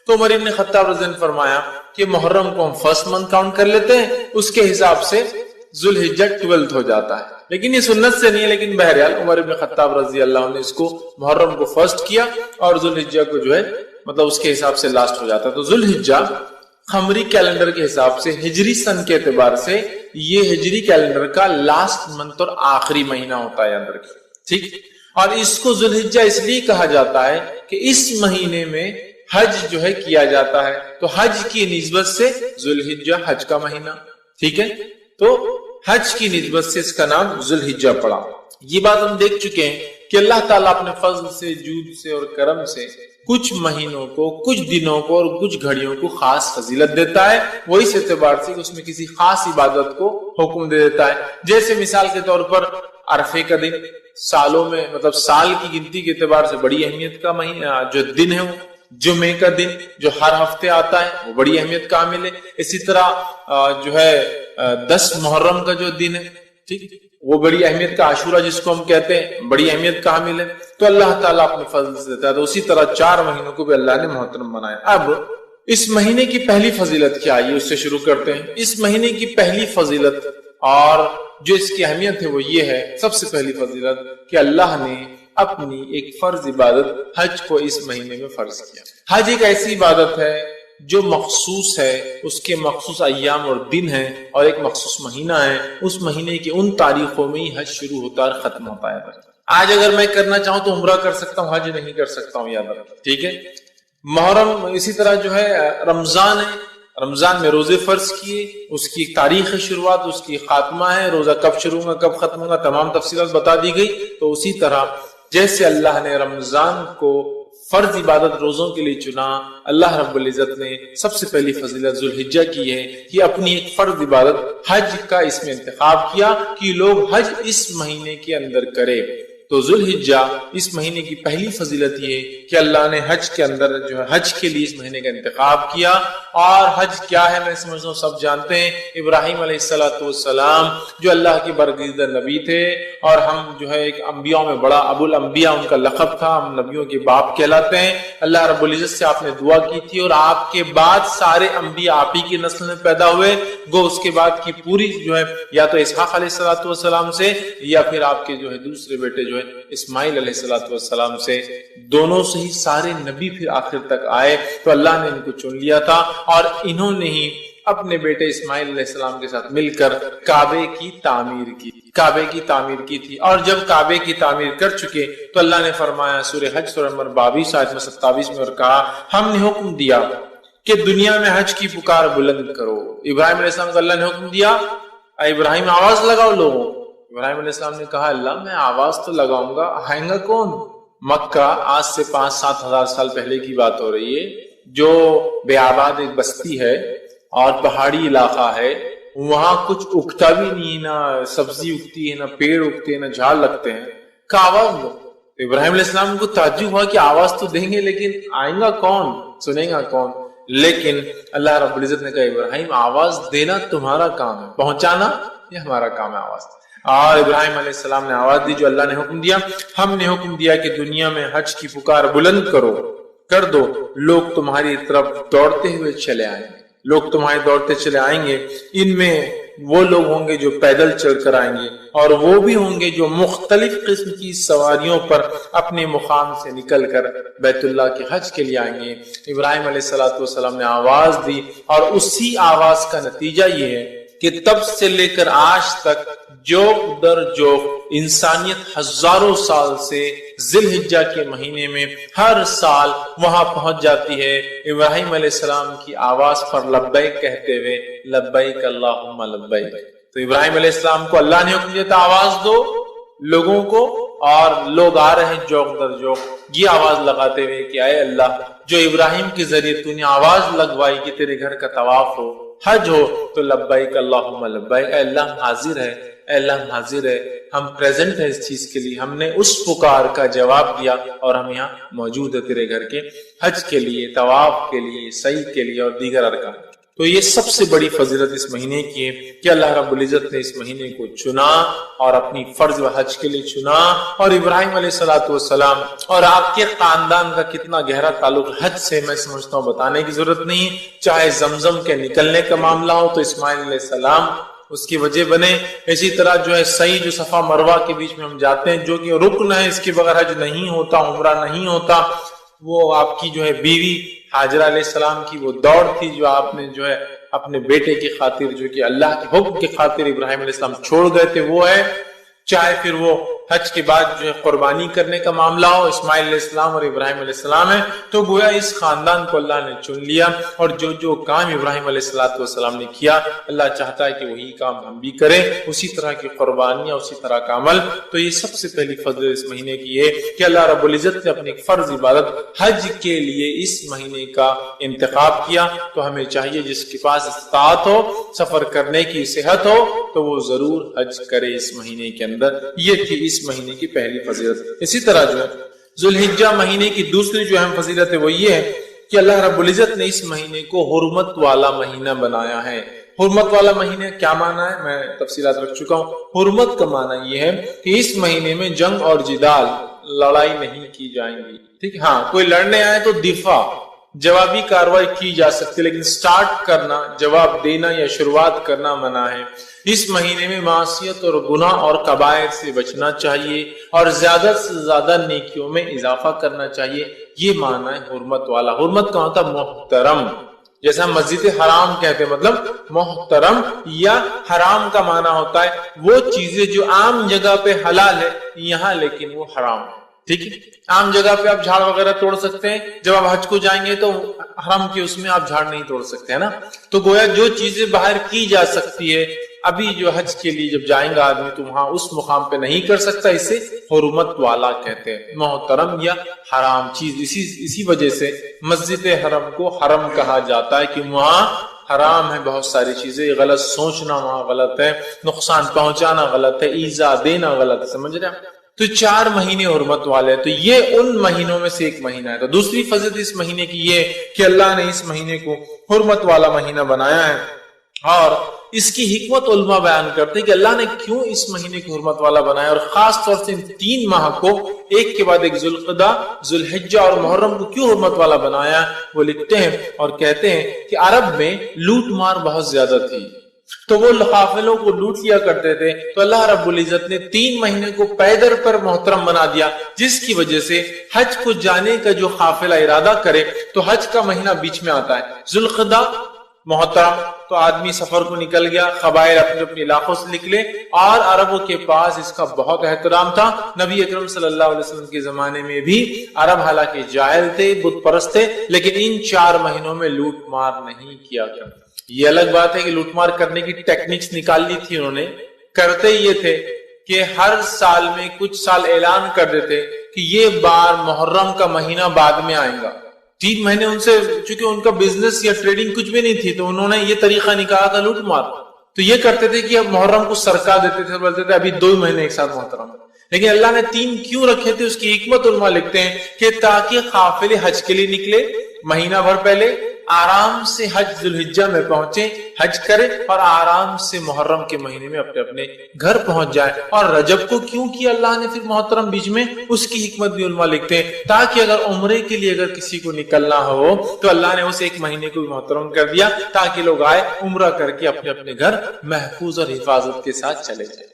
[SPEAKER 1] تو عمر بن خطاب رضی اللہ عنہ نے فرمایا کہ محرم کو ہم فرسٹ منتھ کاؤنٹ کر لیتے ہیں، اس کے حساب سے ذوالحجہ 12 ہو جاتا ہے، لیکن یہ سنت سے نہیں ہے، لیکن بہرحال عمر بن خطاب رضی اللہ عنہ نے اس کو محرم کو فرسٹ کیا اور ذوالحجہ کو جو ہے مطلب اس کے حساب سے لاسٹ ہو جاتا ہے۔ تو ذوالحجہ قمری کیلنڈر کے حساب سے ہجری سن کے اعتبار سے یہ ہجری کیلنڈر کا لاسٹ منتھ اور آخری مہینہ ہوتا ہے اندر کی، ٹھیک۔ اور اس کو ذوالحجہ اس لیے کہا جاتا ہے کہ اس مہینے میں حج جو ہے کیا جاتا ہے، تو حج کی نسبت سے ذوالحجہ حج کا مہینہ، ٹھیک ہے، تو حج کی نسبت سے اس کا نام ذوالحجہ پڑا۔ یہ بات ہم دیکھ چکے ہیں کہ اللہ تعالیٰ اپنے فضل سے، جود سے اور کرم سے کچھ مہینوں کو، کچھ دنوں کو اور کچھ گھڑیوں کو خاص فضیلت دیتا ہے، وہ اس اعتبار سے کہ اس میں کسی خاص عبادت کو حکم دے دیتا ہے۔ جیسے مثال کے طور پر عرفے کا دن سالوں میں مطلب سال کی گنتی کے اعتبار سے بڑی اہمیت کا مہینہ جو دن ہے، وہ جمعے کا دن جو ہر ہفتے آتا ہے وہ بڑی اہمیت کا حامل ہے۔ اسی طرح جو ہے 10 محرم کا جو دن ہے، ٹھیک، وہ بڑی اہمیت کا، عاشورہ جس کو ہم کہتے ہیں، بڑی اہمیت کا حامل ہے۔ تو اللہ تعالیٰ اپنے فضل سے دیتا ہے، تو اسی طرح 4 مہینوں کو بھی اللہ نے محترم بنایا۔ اب اس مہینے کی پہلی فضیلت کیا ہے، اس سے شروع کرتے ہیں۔ اس مہینے کی پہلی فضیلت اور جو اس کی اہمیت ہے وہ یہ ہے، سب سے پہلی فضیلت کہ اللہ نے اپنی ایک فرض عبادت حج کو اس مہینے میں فرض کیا۔ حج ایک ایسی عبادت ہے جو مخصوص ہے، اس کے مخصوص ایام اور دن ہیں اور ایک مخصوص مہینہ ہے، اس مہینے کی ان تاریخوں میں ہی حج شروع ہوتا ہے اور ختم ہوتا ہے۔ آج اگر میں کرنا چاہوں تو عمرہ کر سکتا ہوں، حج نہیں کر سکتا ہوں، یاد رکھیں، ٹھیک ہے۔ محرم اسی طرح جو ہے رمضان ہے، رمضان میں روزے فرض کیے، اس کی تاریخ شروعات، اس کی خاتمہ ہے، روزہ کب شروع ہوگا کب ختم ہوگا تمام تفصیلات بتا دی گئی۔ تو اسی طرح جیسے اللہ نے رمضان کو فرض عبادت روزوں کے لیے چنا، اللہ رب العزت نے سب سے پہلی فضیلت ذوالحجہ کی ہے کہ اپنی ایک فرض عبادت حج کا اس میں انتخاب کیا کہ لوگ حج اس مہینے کے اندر کرے۔ تو ذوالحجہ اس مہینے کی پہلی فضیلت یہ کہ اللہ نے حج کے اندر جو ہے حج کے لیے اس مہینے کا انتخاب کیا۔ اور حج کیا ہے میں سمجھتا ہوں سب جانتے ہیں، ابراہیم علیہ السلام جو اللہ کے برگزیدہ نبی تھے اور ہم جو ہے ایک انبیاء میں بڑا ابو الانبیاء ان کا لقب تھا، ہم نبیوں کے باپ کہلاتے ہیں۔ اللہ رب العزت سے آپ نے دعا کی تھی اور آپ کے بعد سارے انبیاء آپ ہی کی نسل میں پیدا ہوئے، گو اس کے بعد کی پوری جو ہے یا تو اسحاق علیہ السلام سے یا پھر آپ کے جو ہے دوسرے بیٹے جو ہے اسماعیل علیہ السلام سے، دونوں سے ہی سارے نبی پھر آخر تک آئے۔ تو اللہ نے ان کو چن لیا تھا اور انہوں نے ہی اپنے بیٹے اسماعیل علیہ السلام کے ساتھ مل کر کعبے کی تعمیر کی تھی۔ اور جب کعبے کی تعمیر کر چکے تو اللہ نے فرمایا سورہ حج سورہ نمبر 22 آیت 27 میں اور کہا ہم نے حکم دیا کہ دنیا میں حج کی پکار بلند کرو۔ ابراہیم علیہ السلام کو اللہ نے حکم دیا اے ابراہیم آواز لگاؤ لوگوں۔ ابراہیم علیہ السلام نے کہا اللہ میں آواز تو لگاؤں گا، آئیں گا کون؟ مکہ آج سے 5-7 ہزار سال پہلے کی بات ہو رہی ہے، جو بے آباد ایک بستی ہے اور پہاڑی علاقہ ہے، وہاں کچھ اگتا بھی نہیں، نہ سبزی اگتی ہے، نہ پیڑ اگتے ہیں، نہ جھاڑ لگتے ہیں، کہ آواز دو۔ ابراہیم علیہ السلام کو تعجب ہوا کہ آواز تو دیں گے لیکن آئیں گا کون، سنیں گا کون؟ لیکن اللہ رب العزت نے کہا ابراہیم آواز دینا تمہارا کام ہے، پہنچانا یہ ہمارا کام ہے آواز۔ اور ابراہیم علیہ السلام نے آواز دی جو اللہ نے حکم دیا، ہم نے حکم دیا کہ دنیا میں حج کی پکار بلند کر دو، لوگ تمہاری طرف دوڑتے ہوئے چلے آئیں گے، لوگ تمہارے دوڑتے چلے آئیں گے، ان میں وہ لوگ ہوں گے جو پیدل چل کر آئیں گے اور وہ بھی ہوں گے جو مختلف قسم کی سواریوں پر اپنے مقام سے نکل کر بیت اللہ کے حج کے لیے آئیں گے۔ ابراہیم علیہ السلام نے آواز دی اور اسی آواز کا نتیجہ یہ ہے کہ تب سے لے کر آج تک جوق در جوق انسانیت ہزاروں سال سے ذوالحجہ کے مہینے میں ہر سال وہاں پہنچ جاتی ہے ابراہیم علیہ السلام کی آواز پر لبیک کہتے ہوئے، لبیک اللہم لبیک۔ تو ابراہیم علیہ السلام کو اللہ نے حکم دیا تھا آواز دو لوگوں کو، اور لوگ آ رہے ہیں جوق در جوق یہ آواز لگاتے ہوئے کہ اے اللہ جو ابراہیم کے ذریعے تو نے آواز لگوائی کہ تیرے گھر کا طواف ہو، حج ہو تو لبیک اللہم لبیک، اے اللہ ہم حاضر ہے، اے اللہ ہم حاضر ہے، ہم پریزنٹ ہے اس چیز کے لیے، ہم نے اس پکار کا جواب دیا اور ہم یہاں موجود ہے تیرے گھر کے حج کے لیے، طواف کے لیے، سعی کے لیے اور دیگر ارکان۔ تو یہ سب سے بڑی فضیلت اس مہینے کی ہے کہ اللہ رب العزت نے اس مہینے کو چنا اور اپنی فرض و حج کے لیے چنا، اور ابراہیم علیہ السلام اور آپ کے خاندان کا کتنا گہرا تعلق حج سے میں سمجھتا ہوں بتانے کی ضرورت نہیں، چاہے زمزم کے نکلنے کا معاملہ ہو تو اسماعیل علیہ السلام اس کی وجہ بنے، اسی طرح جو ہے سعی جو صفا مروہ کے بیچ میں ہم جاتے ہیں جو کہ رکن ہے، اس کے بغیر حج نہیں ہوتا، عمرہ نہیں ہوتا، وہ آپ کی جو ہے بیوی حاجرہ علیہ السلام کی وہ دوڑ تھی جو آپ نے جو ہے اپنے بیٹے کی خاطر، جو کہ اللہ کے حکم کی خاطر ابراہیم علیہ السلام چھوڑ گئے تھے، وہ ہے، چاہے پھر وہ حج کے بعد جو ہے قربانی کرنے کا معاملہ ہو، اسماعیل علیہ السلام اور ابراہیم علیہ السلام ہے، تو گویا اس خاندان کو اللہ نے چن لیا، اور جو جو کام ابراہیم علیہ السلام نے کیا اللہ چاہتا ہے کہ وہی کام ہم بھی کریں، اسی طرح کی قربانیاں، اسی طرح کا عمل۔ تو یہ سب سے پہلی فضل اس مہینے کی ہے کہ اللہ رب العزت نے اپنی فرض عبادت حج کے لیے اس مہینے کا انتخاب کیا، تو ہمیں چاہیے جس کے پاس استطاعت ہو، سفر کرنے کی صحت ہو، تو وہ ضرور حج کرے اس مہینے کے اندر۔ یہ تھی اس مہینے کی پہلی فضیلت۔ اسی طرح جو ہے ذوالحجہ مہینے کی دوسری جو اہم فضیلت ہے وہ یہ ہے کہ اللہ رب العزت نے اس مہینے کو حرمت والا مہینہ بنایا ہے۔ حرمت والا مہینہ کیا معنی ہے میں تفصیلات رکھ چکا ہوں۔ حرمت کا معنی یہ ہے کہ اس مہینے میں جنگ اور جدال، لڑائی نہیں کی جائیں گی، ٹھیک، ہاں کوئی لڑنے آئے تو دفاع، جوابی کاروائی کی جا سکتی، لیکن سٹارٹ کرنا، جواب دینا یا شروعات کرنا منع ہے۔ اس مہینے میں معصیت اور گناہ اور کبائر سے بچنا چاہیے اور زیادہ سے زیادہ نیکیوں میں اضافہ کرنا چاہیے، یہ معنی ہے حرمت والا۔ حرمت کا ہوتا محترم، جیسا مسجد حرام کہتے ہیں، مطلب محترم، یا حرام کا معنی ہوتا ہے وہ چیزیں جو عام جگہ پہ حلال ہے یہاں لیکن وہ حرام ہے، ٹھیک ہے۔ عام جگہ پہ آپ جھاڑ وغیرہ توڑ سکتے ہیں، جب آپ حج کو جائیں گے تو حرم کے اس میں آپ جھاڑ نہیں توڑ سکتے ہیں نا۔ تو گویا جو چیزیں باہر کی جا سکتی ہے، ابھی جو حج کے لیے جب جائیں گا آدمی تو وہاں اس مقام پہ نہیں کر سکتا، اسے حرمت والا کہتے ہیں، محترم یا حرام چیز۔ اسی وجہ سے مسجد حرم کو حرم کہا جاتا ہے کہ وہاں حرام ہے بہت ساری چیزیں، غلط سوچنا وہاں غلط ہے، نقصان پہنچانا غلط ہے، ایذا دینا غلط ہے، سمجھ رہے ہیں؟ تو 4 مہینے حرمت والے ہیں، تو یہ ان مہینوں میں سے ایک مہینہ ہے۔ تو دوسری فضیلت اس مہینے کی یہ کہ اللہ نے اس مہینے کو حرمت والا مہینہ بنایا ہے، اور اس کی حکمت علماء بیان کرتے ہیں کہ اللہ نے کیوں اس مہینے کو حرمت والا بنایا، اور خاص طور سے ان 3 ماہ کو ایک کے بعد ایک، ذوالقعدہ، ذوالحجہ اور محرم کو کیوں حرمت والا بنایا۔ وہ لکھتے ہیں اور کہتے ہیں کہ عرب میں لوٹ مار بہت زیادہ تھی، تو وہ قافلوں کو لوٹ لیا کرتے تھے، تو اللہ رب العزت نے 3 مہینے کو پیدر پر محترم بنا دیا، جس کی وجہ سے حج کو جانے کا جو قافلہ ارادہ کرے تو حج کا مہینہ بیچ میں آتا ہے، ذوالقعدہ محترم، تو آدمی سفر کو نکل گیا، قبائل اپنے اپنے علاقوں سے نکلے، اور عربوں کے پاس اس کا بہت احترام تھا۔ نبی اکرم صلی اللہ علیہ وسلم کے زمانے میں بھی عرب حالانکہ جاہل تھے، بت پرست تھے، لیکن ان 4 مہینوں میں لوٹ مار نہیں کیا کرتے۔ یہ الگ بات ہے کہ لوٹ مار کرنے کی ٹیکنکس نکال لی تھی انہوں نے، کرتے یہ تھے کہ ہر سال میں کچھ سال اعلان کر دیتے کہ یہ بار محرم کا مہینہ بعد میں آئے گا۔ 3 مہینے ان سے، چونکہ ان کا بزنس یا ٹریڈنگ کچھ بھی نہیں تھی، تو انہوں نے یہ طریقہ نکالا تھا لوٹ مار۔ تو یہ کرتے تھے کہ اب محرم کو سرکا دیتے تھے، بولتے تھے ابھی 2 مہینے ایک ساتھ محترم۔ لیکن اللہ نے 3 کیوں رکھے تھے، اس کی حکمت علماء لکھتے ہیں کہ تاکہ قافلے حج کے لیے نکلے مہینہ بھر پہلے، آرام سے حج ذوالحجہ میں پہنچے، حج کرے، اور آرام سے محرم کے مہینے میں اپنے اپنے گھر پہنچ جائے۔ اور رجب کو کیوں کیا اللہ نے پھر محترم بیچ میں، اس کی حکمت بھی علماء لکھتے ہیں تاکہ اگر عمرے کے لیے اگر کسی کو نکلنا ہو تو اللہ نے اس 1 مہینے کو بھی محترم کر دیا تاکہ لوگ آئے عمرہ کر کے اپنے اپنے گھر محفوظ اور حفاظت کے ساتھ چلے جائیں۔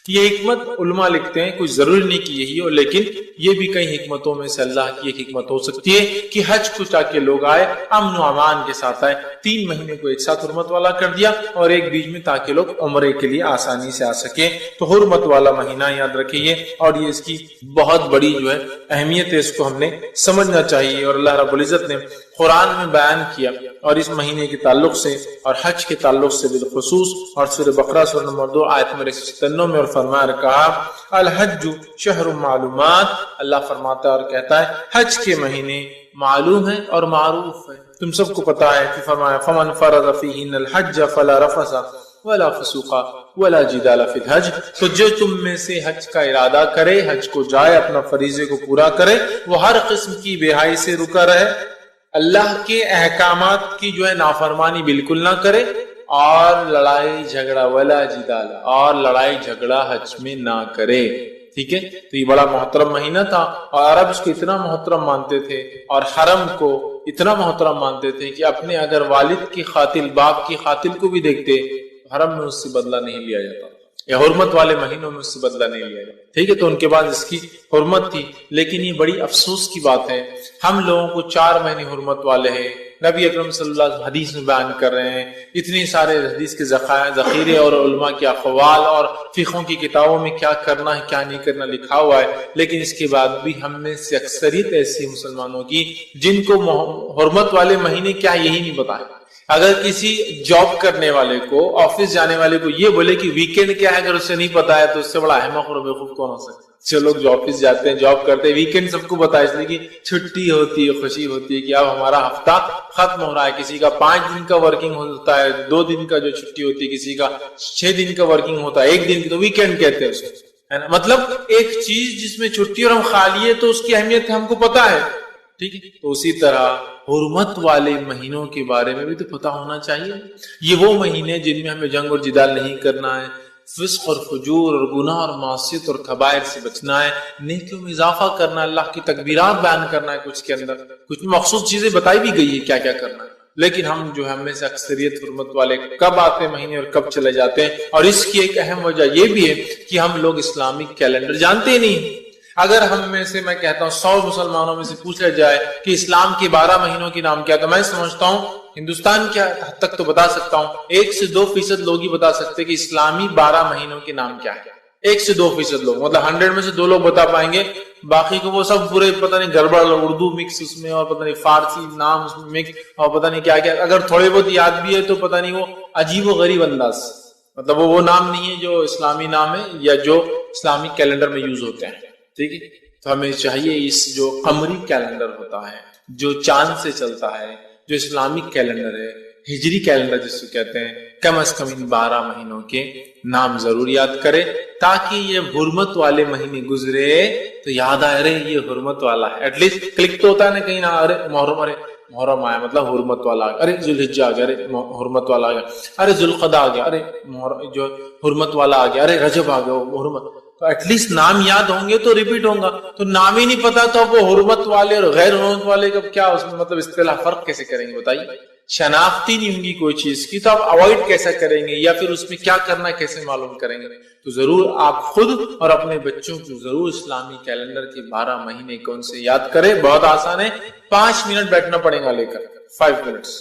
[SPEAKER 1] یہ حکمت علماء لکھتے ہیں، کچھ ضروری نہیں کہ یہی ہو، لیکن یہ بھی کئی حکمتوں میں سے اللہ کی ایک حکمت ہو سکتی ہے کہ حج کو تاکہ لوگ آئے امن و امان کے ساتھ آئے۔ 3 مہینے کو ایک ساتھ حرمت والا کر دیا اور ایک بیچ میں تاکہ لوگ عمرے کے لیے آسانی سے آ سکیں۔ تو حرمت والا مہینہ یاد رکھیے، اور یہ اس کی بہت بڑی جو ہے اہمیت ہے، اس کو ہم نے سمجھنا چاہیے۔ اور اللہ رب العزت نے قرآن میں بیان کیا، اور اس مہینے کے تعلق سے اور حج کے تعلق سے بالخصوص، اور سورہ بقرہ سورہ نمبر 2 آیت نمبر 197 میں اور فرمایا کہا الحج شہر معلومات، اللہ فرماتا اور کہتا ہے حج کے مہینے معلوم ہے اور معروف ہے، تم سب کو پتا ہے کہ فرمایا فمن فرض فیہن الحج فلا رفث ولا فسوق ولا جدال فی الحج، تو جو تم میں سے حج کا ارادہ کرے، حج کو جائے، اپنا فریضے کو پورا کرے، وہ ہر قسم کی بے حیائی سے رکا رہے، اللہ کے احکامات کی جو ہے نافرمانی بالکل نہ کرے، اور لڑائی جھگڑا ولا جدال، اور لڑائی جھگڑا حج میں نہ کرے۔ ٹھیک ہے، تو یہ بڑا محترم مہینہ تھا، اور عرب اس کو اتنا محترم مانتے تھے، اور حرم کو اتنا محترم مانتے تھے کہ اپنے اگر والد کی قاتل، باپ کی قاتل کو بھی دیکھتے، حرم میں اس سے بدلہ نہیں لیا جاتا، یا حرمت والے مہینوں میں اس سے بدلہ نہیں لیا جاتا۔ ٹھیک ہے، تو ان کے بعد اس کی حرمت تھی، لیکن یہ بڑی افسوس کی بات ہے، ہم لوگوں کو 4 مہینے حرمت والے ہیں، نبی اکرم صلی اللہ علیہ وسلم حدیث میں بیان کر رہے ہیں، اتنی سارے حدیث کے ذخیرے اور علماء کے اقوال اور فقہوں کی کتابوں میں کیا کرنا ہے کیا نہیں کرنا لکھا ہوا ہے، لیکن اس کے بعد بھی ہم میں سے اکثریت ایسی مسلمانوں کی جن کو حرمت والے مہینے کیا یہی نہیں پتا ہے۔ اگر کسی جاب کرنے والے کو، آفس جانے والے کو یہ بولے کہ ویکینڈ کیا ہے، اگر اسے نہیں پتا ہے تو اس سے بڑا احمق اور بیوقوف کون ہو سکتا ہے؟ جو لوگ جو آفس جاتے ہیں، جاب کرتے ہیں، ویکینڈ سب کو پتا ہے، اس لیے کہ چھٹی ہوتی ہے، خوشی ہوتی ہے کہ اب ہمارا ہفتہ ختم ہو رہا ہے، کسی کا 5 دن کا ورکنگ ہوتا ہے، 2 دن کا جو چھٹی ہوتی ہے، کسی کا 6 دن کا ورکنگ ہوتا ہے، 1 دن کی تو ویکینڈ کہتے ہیں اس کو، ہے نا؟ مطلب ایک چیز جس میں چھٹی اور ہم خالی ہے تو اس کی اہمیت ہم کو پتا ہے۔ ٹھیک ہے، تو اسی طرح حرمت والے مہینوں کے بارے میں بھی تو پتا ہونا چاہیے۔ یہ وہ مہینے جن میں ہمیں جنگ اور جدال نہیں کرنا ہے، فسق اور فجور اور گناہ اور معصیت اور کبائر سے بچنا ہے، نیکیوں میں اضافہ کرنا، اللہ کی تکبیرات بیان کرنا ہے، کچھ کے اندر کچھ مخصوص چیزیں بتائی بھی گئی ہے کیا کیا کرنا ہے، لیکن ہم جو ہے ہم میں سے اکثریت حرمت والے کب آتے ہیں مہینے اور کب چلے جاتے ہیں۔ اور اس کی ایک اہم وجہ یہ بھی ہے کہ ہم لوگ اسلامک کیلنڈر جانتے ہی نہیں۔ اگر ہم میں سے، میں کہتا ہوں 100 مسلمانوں میں سے پوچھا جائے کہ اسلام کے 12 مہینوں کے نام کیا، تو میں سمجھتا ہوں ہندوستان کے حد تک تو بتا سکتا ہوں 1 سے 2% لوگ ہی بتا سکتے کہ اسلامی 12 مہینوں کے نام کیا ہے۔ 1 سے 2% لوگ، مطلب 100 میں سے 2 لوگ بتا پائیں گے، باقی کو وہ سب پورے پتہ نہیں گڑبڑ، اردو مکس اس میں، اور پتہ نہیں فارسی نام اس میں مکس، اور پتہ نہیں کیا کیا، اگر تھوڑے بہت یاد بھی ہے تو پتہ نہیں وہ عجیب و غریب انداز، مطلب وہ نام نہیں ہے جو اسلامی نام ہے یا جو اسلامی کیلنڈر میں یوز ہوتے ہیں۔ ٹھیک ہے، تو ہمیں چاہیے اس جو قمری کیلنڈر ہوتا ہے، جو چاند سے چلتا ہے، جو اسلامک کیلنڈر ہے، ہجری کیلنڈر جس کو کہتے ہیں، کم از کم ان 12 مہینوں کے نام ضرور یاد کرے، تاکہ یہ حرمت والے مہینے گزرے تو یاد آئے، ارے یہ حرمت والا ہے، ایٹ لیسٹ کلک تو ہوتا ہے نا کہیں نہ، ارے محرم آیا مطلب حرمت والا آ گیا، ارے ذوالحجہ آ گیا، ارے حرمت والا آ گیا، ارے ذوالقعدہ آ گیا، ارے جو حرمت والا آ گیا، ارے رجب آ گیا حرمت، تو ایٹ لیسٹ نام یاد ہوں گے تو ریپیٹ ہوں گا، تو نام ہی نہیں پتا تو اب وہ حرمت والے اور غیر حرمت والے کا کیا اس میں مطلب اصطلاح فرق کیسے کریں گے بتائیے؟ شناختی نہیں ہوں گی کوئی چیز کی تو آپ اوائڈ کیسے کریں گے، یا پھر اس میں کیا کرنا ہے کیسے معلوم کریں گے؟ تو ضرور آپ خود اور اپنے بچوں کو ضرور اسلامی کیلنڈر کے 12 مہینے کون سے یاد کریں۔ بہت آسان ہے، 5 منٹ بیٹھنا پڑے گا، لے کر 5 منٹس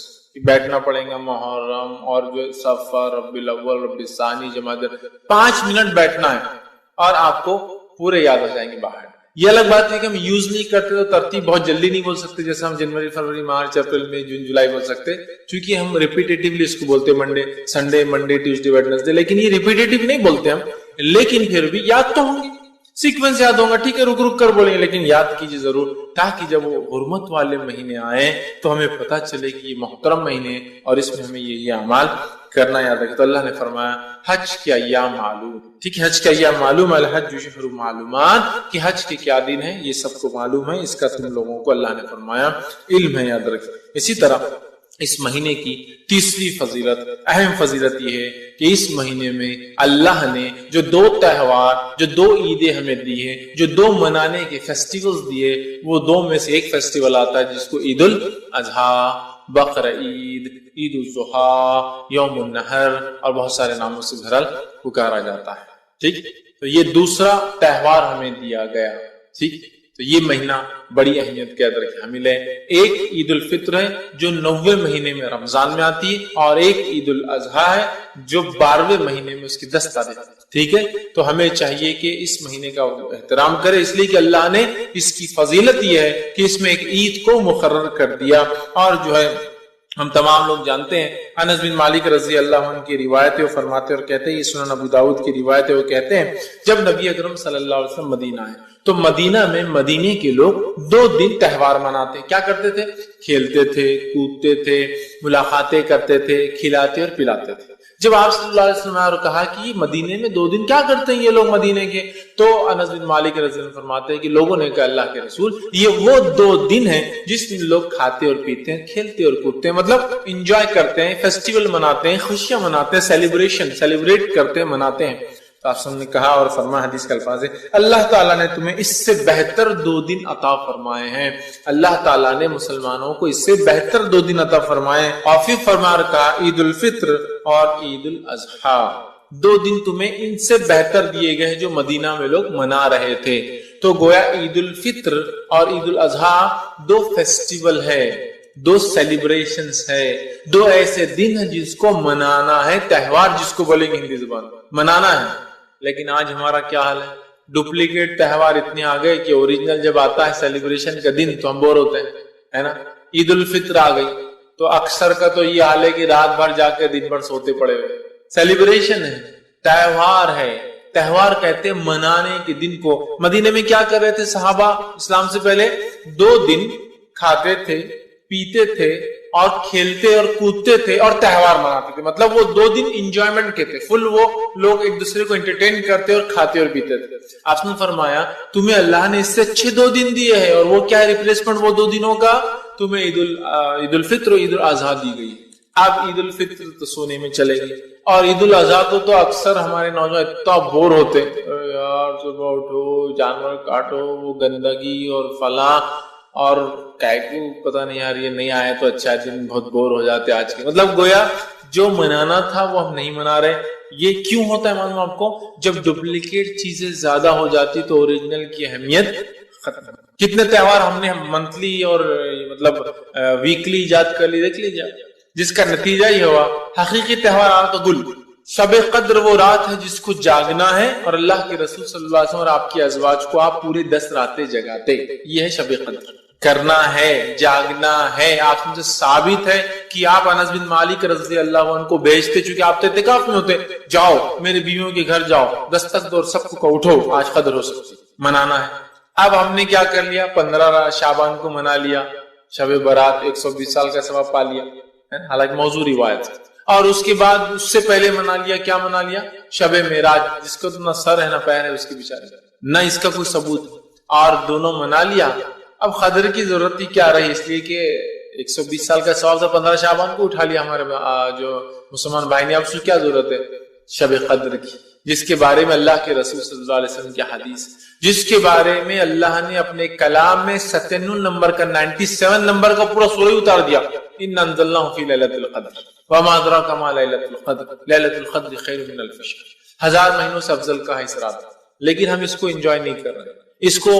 [SPEAKER 1] بیٹھنا پڑے گا، محرم اور جو صفر، ربیع الاول، ربیع الثانی، جمادی، 5 منٹ بیٹھنا ہے اور آپ کو پورے یاد ہو جائیں گے باہر۔ یہ الگ بات ہے کہ ہم یوز نہیں کرتے تو ترتیب بہت جلدی نہیں بول سکتے، جیسے ہم جنوری، فروری، مارچ، اپریل، مئی، جون، جولائی بول سکتے، چونکہ ہم ریپیٹیٹیولی اس کو بولتے ہیں، Monday, Sunday, Monday, Tuesday, Wednesday, لیکن یہ ریپیٹیٹیو نہیں بولتے ہم، لیکن پھر بھی یاد تو ہوں گے، سیکوینس یاد ہوگا، ٹھیک ہے، رک رک کر بولیں گے لیکن یاد کیجیے ضرور، تاکہ جب وہ حرمت والے مہینے آئیں تو ہمیں پتہ چلے کہ یہ محترم مہینے اور اس میں ہمیں یہ اعمال کرنا یاد رکھے۔ تو اللہ نے فرمایا حج کے ایام معلوم، ٹھیک ہے، حج کے ایام معلوم، الحج شہر معلومات، کہ حج کے کیا دن ہیں یہ سب کو معلوم ہے، اس کا تم لوگوں کو اللہ نے فرمایا علم ہے، یاد رکھے۔ اسی طرح اس مہینے کی تیسری فضیلت، اہم فضیلت یہ ہے کہ اس مہینے میں اللہ نے جو 2 تہوار، جو 2 عیدیں ہمیں دی ہیں، جو 2 منانے کے فیسٹیولز دیے، وہ 2 میں سے ایک فیسٹیول آتا ہے جس کو عید الاضحیٰ، بقرعید، عید الاضحیٰ، یوم النحر اور بہت سارے ناموں سے بہرحال پکارا جاتا ہے، ٹھیک۔ تو یہ دوسرا تہوار ہمیں دیا گیا، ٹھیک۔ تو یہ مہینہ بڑی اہمیت کے اندر حامل ہے۔ ایک عید الفطر ہے جو 9ویں مہینے میں رمضان میں آتی ہے، اور ایک عید الاضحیٰ ہے جو 12ویں مہینے میں اس کی 10 تاریخ، ٹھیک ہے۔ تو ہمیں چاہیے کہ اس مہینے کا احترام کرے، اس لیے کہ اللہ نے اس کی فضیلت یہ ہے کہ اس میں ایک عید کو مقرر کر دیا، اور جو ہے ہم تمام لوگ جانتے ہیں، انس بن مالک رضی اللہ عنہ کی روایت ہے، وہ فرماتے اور کہتے ہیں، یہ سنن ابو داؤد کی روایت ہے، وہ کہتے ہیں جب نبی اکرم صلی اللہ علیہ وسلم مدینہ آئے تو مدینہ میں مدینے کے لوگ 2 دن تہوار مناتے. کیا کرتے تھے؟ کھیلتے تھے، کودتے تھے، ملاقاتیں کرتے تھے، کھلاتے اور پلاتے تھے. جب آپ صلی اللہ علیہ وسلم نے کہا کہ مدینے میں 2 دن کیا کرتے ہیں یہ لوگ مدینے کے، تو انس بن مالک رضی اللہ عنہ فرماتے ہیں کہ لوگوں نے کہا اللہ کے رسول یہ وہ 2 دن ہیں جس میں لوگ کھاتے اور پیتے ہیں، کھیلتے اور کودتے ہیں، مطلب انجوائے کرتے ہیں، فیسٹیول مناتے ہیں، خوشیاں مناتے ہیں، سیلیبریٹ کرتے ہیں، مناتے ہیں. تو آپ نے کہا اور فرمایا، حدیث کا الفاظ ہے، اللہ تعالیٰ نے تمہیں اس سے بہتر 2 دن عطا فرمائے ہیں. اللہ تعالیٰ نے مسلمانوں کو اس سے بہتر 2 دن عطا فرمائے ہیں. اور پھر فرما رکھا عید الفطر اور عید الاضحیٰ، 2 دن تمہیں ان سے بہتر دیے گئے جو مدینہ میں لوگ منا رہے تھے. تو گویا عید الفطر اور عید الاضحیٰ 2 فیسٹیول ہے، 2 سیلیبریشنز ہے، 2 ایسے دن ہیں جس کو منانا ہے، تہوار جس کو بولیں گے ہندی زبان منانا ہے. لیکن آج ہمارا کیا حال ہے؟ ڈپلیکیٹ تہوار اتنے آ گئے کہ اوریجنل جب آتا ہے سیلیبریشن کا دن تو ہم بور ہوتے ہیں، ہے نا. عید الفطر آ گئی تو اکثر کا تو یہ حال ہے کہ رات بھر جا کے دن بھر سوتے پڑے ہوئے. سیلیبریشن ہے، تہوار ہے، تہوار کہتے ہیں منانے کے دن کو. مدینے میں کیا کر رہے تھے صحابہ اسلام سے پہلے؟ 2 دن کھاتے تھے، پیتے تھے اور کھیلتے اور کودتے تھے اور تہوار مناتے تھے. مطلب وہ 2 دن انجوائمنٹ کے تھے، فل وہ لوگ ایک دوسرے کو انٹرٹین کرتے اور کھاتے اور پیتے تھے. آپ نے فرمایا تمہیں اللہ نے اس سے اچھے 2 دن دیے ہیں، اور وہ کیا ہے ریپلیسمنٹ وہ 2 دنوں کا؟ تمہیں عید الفطر اور عید الاضحیٰ دی گئی. اب عید الفطر تو سونے میں چلے گی، اور عید الاضحیٰ تو اکثر ہمارے نوجوان اتنا بور ہوتے یار، صبح اٹھو، جانور کاٹو، وہ گندگی اور فلاں، اور پتہ نہیں یار یہ نہیں آیا تو اچھا دن، بہت بور ہو جاتے آج کے. مطلب گویا جو منانا تھا وہ ہم نہیں منا رہے. یہ کیوں ہوتا ہے معلوم آپ کو؟ جب ڈپلیکیٹ چیزیں زیادہ ہو جاتی تو اوریجنل کی اہمیت ختم. کتنے تہوار ہم نے منتھلی اور مطلب ویکلی ایجاد کر لی، دیکھ لیجیے، جس کا نتیجہ یہ ہوا حقیقی تہوار آ تو گل. شب قدر وہ رات ہے جس کو جاگنا ہے، اور اللہ کے رسول صلی اللہ علیہ وسلم اور آپ کی ازواج کو آپ پورے 10 راتیں جگاتے. یہ ہے شب قدر. کرنا ہے، جاگنا ہے. آپ سے ثابت ہے کہ آپ انس بن مالک رضی اللہ عنہ کو بھیجتے، چونکہ آپ اعتکاف میں ہوتے، جاؤ میرے بیویوں کے گھر جاؤ، دستک دو اور سب کو اٹھو، آج قدر ہو سکتی، منانا ہے. اب ہم نے کیا کر لیا؟ 15 شعبان کو منا لیا، شب برات 120 سال کا ثواب پا لیا، حالانکہ موضوع روایت ہے. اور اس کے بعد اس سے پہلے منا لیا، کیا منا لیا؟ شب معراج، جس کو تو نہ سر ہے نہ پیر ہے اس کی بیچارے، نہ اس کا کوئی ثبوت، اور دونوں منا لیا. اب قدر کی ضرورت ہی کیا رہی؟ اس لیے کہ 120 سال کا ثواب تھا، 15 شعبان کو اٹھا لیا ہمارے جو مسلمان بھائی نے. اب اس کو کیا ضرورت ہے شب قدر کی، جس کے بارے میں اللہ کے رسول صلی اللہ علیہ وسلم کی حدیث، جس کے بارے میں اللہ نے اپنے کلام میں 97 نمبر کا 97 نمبر کا پورا سورہ اتار دیا. اِنَّا أَنزَلْنَاهُ فِي لَيْلَةِ الْقَدْرِ وَمَا أَدْرَاكَ مَا لَيْلَةُ الْقَدْرِ لَيْلَةُ الْقَدْرِ خَيْرٌ مِنَ أَلْفِ شَهْرٍ. 1000 مہینوں سے افضل کا ہے اس رات، لیکن ہم اس کو انجوائے نہیں کر رہے، اس کو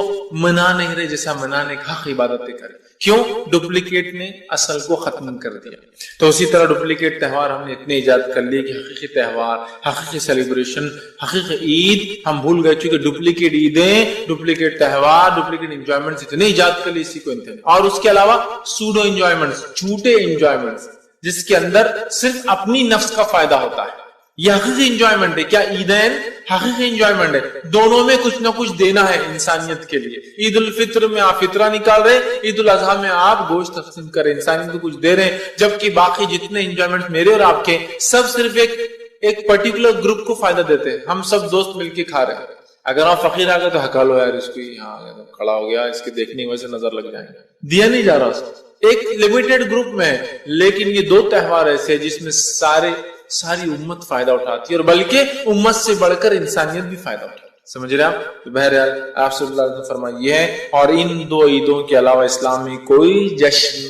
[SPEAKER 1] منا نہیں رہے جیسا منانے کا حق عبادتیں کریں. کیوں؟ ڈپلیکیٹ نے اصل کو ختم کر دیا. تو اسی طرح ڈپلیکیٹ تہوار ہم نے اتنے ایجاد کر لیے کہ حقیقی تہوار، حقیقی سیلیبریشن، حقیقی عید ہم بھول گئے، چونکہ ڈپلیکیٹ عیدیں، ڈپلیکیٹ تہوار، ڈپلیکیٹ انجوائمنٹس اتنے ایجاد کر لیے اسی کو انتہا. اور اس کے علاوہ سوڈو انجوائمنٹس، جھوٹے انجوائمنٹس، جس کے اندر صرف اپنی نفس کا فائدہ ہوتا ہے. یہ حقیقی انجوائمنٹ ہے کیا؟ عیدین حقیقی انجوائمنٹ ہے، دونوں میں کچھ نہ کچھ دینا ہے انسانیت کے لیے. عید الفطر میں آپ فطرہ نکال رہے، عید الاضحیٰ میں آپ گوشت تقسیم کریں، انسانیت کو کچھ دے رہے ہیں، جبکہ باقی جتنے انجوائمنٹ میرے اور آپ کے سب صرف ایک پرٹیکولر گروپ کو فائدہ دیتے ہیں. ہم سب دوست مل کے کھا رہے ہیں. اگر آپ فقیر آ گئے تو ہکا لو یار اس کو، یہاں کھڑا ہو گیا، اس کے دیکھنے کی وجہ سے نظر لگ جائیں گے. دیا نہیں جا رہا اس کو، ایک لمیٹڈ گروپ میں ہے. لیکن یہ 2 تہوار ایسے جس میں ساری امت فائدہ اٹھاتی ہے، اور بلکہ امت سے بڑھ کر انسانیت بھی فائدہ اٹھاتی ہے. سمجھ رہے آپ؟ بہرحال آپ صلی اللہ علیہ وسلم فرمائیے ہے. اور ان 2 عیدوں کے علاوہ اسلام میں کوئی جشن،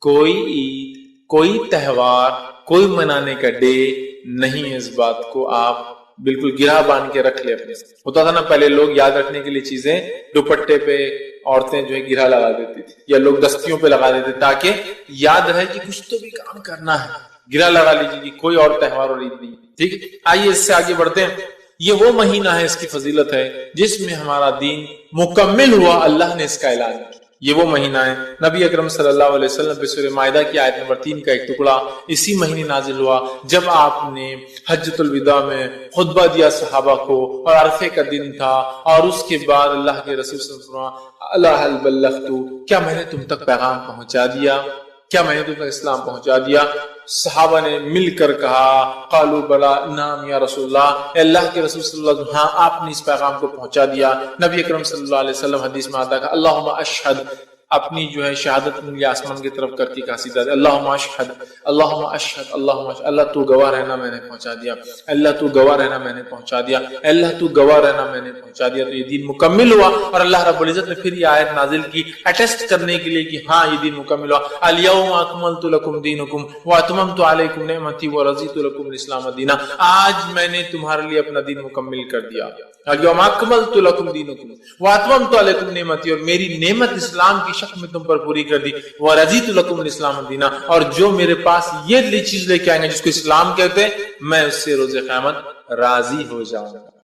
[SPEAKER 1] کوئی عید، کوئی تہوار، کوئی منانے کا ڈے نہیں ہے. اس بات کو آپ بالکل گرہ باندھ کے رکھ لے اپنے سے. ہوتا تھا نا پہلے لوگ یاد رکھنے کے لیے چیزیں دوپٹے پہ عورتیں جو ہے گرہ لگا دیتی تھی، یا لوگ دستیوں پہ لگا دیتے تاکہ یاد رہے کہ کچھ تو بھی کام کرنا ہے. گرہ لگا لیجیے کہ کوئی اور تہوار اور عید نہیں. ٹھیک ہے، آئیے اس سے آگے بڑھتے ہیں. یہ وہ مہینہ ہے، اس کی فضیلت ہے جس میں ہمارا دین مکمل ہوا. اللہ نے اس کا اعلان کیا.
[SPEAKER 2] یہ وہ مہینہ ہے. نبی اکرم صلی اللہ علیہ وسلم پہ سورہ مائدہ کی آیت نمبر 3 کا ایک ٹکڑا اسی مہینے نازل ہوا جب آپ نے حجۃ الوداع میں خطبہ دیا صحابہ کو اور عرفے کا دن تھا. اور اس کے بعد اللہ کے رسول صلی اللہ علیہ وسلم اللہ حل بلغت، کیا میں نے تم تک پیغام پہنچا دیا؟ کیا میں نے تم تک اسلام پہنچا دیا؟ صحابہ نے مل کر کہا قالوا بلا نعم یا رسول اللہ، اے اللہ کے رسول صلی اللہ علیہ وسلم، ہاں آپ نے اس پیغام کو پہنچا دیا. نبی اکرم صلی اللہ علیہ وسلم حدیث میں آتا ہے اللہم اشہد، اپنی جو ہے شہادت انگلی آسمان کی طرف کرتی قصیدہ اللہم اشہد اللہم اشہد اللہم اشہد، اللہ تو گواہ رہنا میں نے پہنچا دیا، اللہ تو گواہ رہنا میں نے پہنچا دیا، اللہ تو گواہ رہنا میں نے پہنچا دیا. تو یہ دین مکمل ہوا. اور اللہ رب العزت نے پھر یہ آیت نازل کی اٹیسٹ کرنے کے لیے کہ ہاں یہ دین مکمل ہوا. الیوم اکملت لکم دینکم واتممت علیکم نعمتی ورضیت لکم الاسلام دینا، آج میں نے تمہارے لیے اپنا دین مکمل کر دیا. الیوم اکملت لکم دینکم واتممت علیکم نعمتی، اور میری نعمت اسلام کی شکل میں تم پر پوری کر دی. ورضیت لکم الاسلام دینا، اور جو میرے پاس یہ چیز لے کے آئیں گے جس کو اسلام کہتے ہیں، میں اس سے روز قیامت راضی ہو جاؤں گا.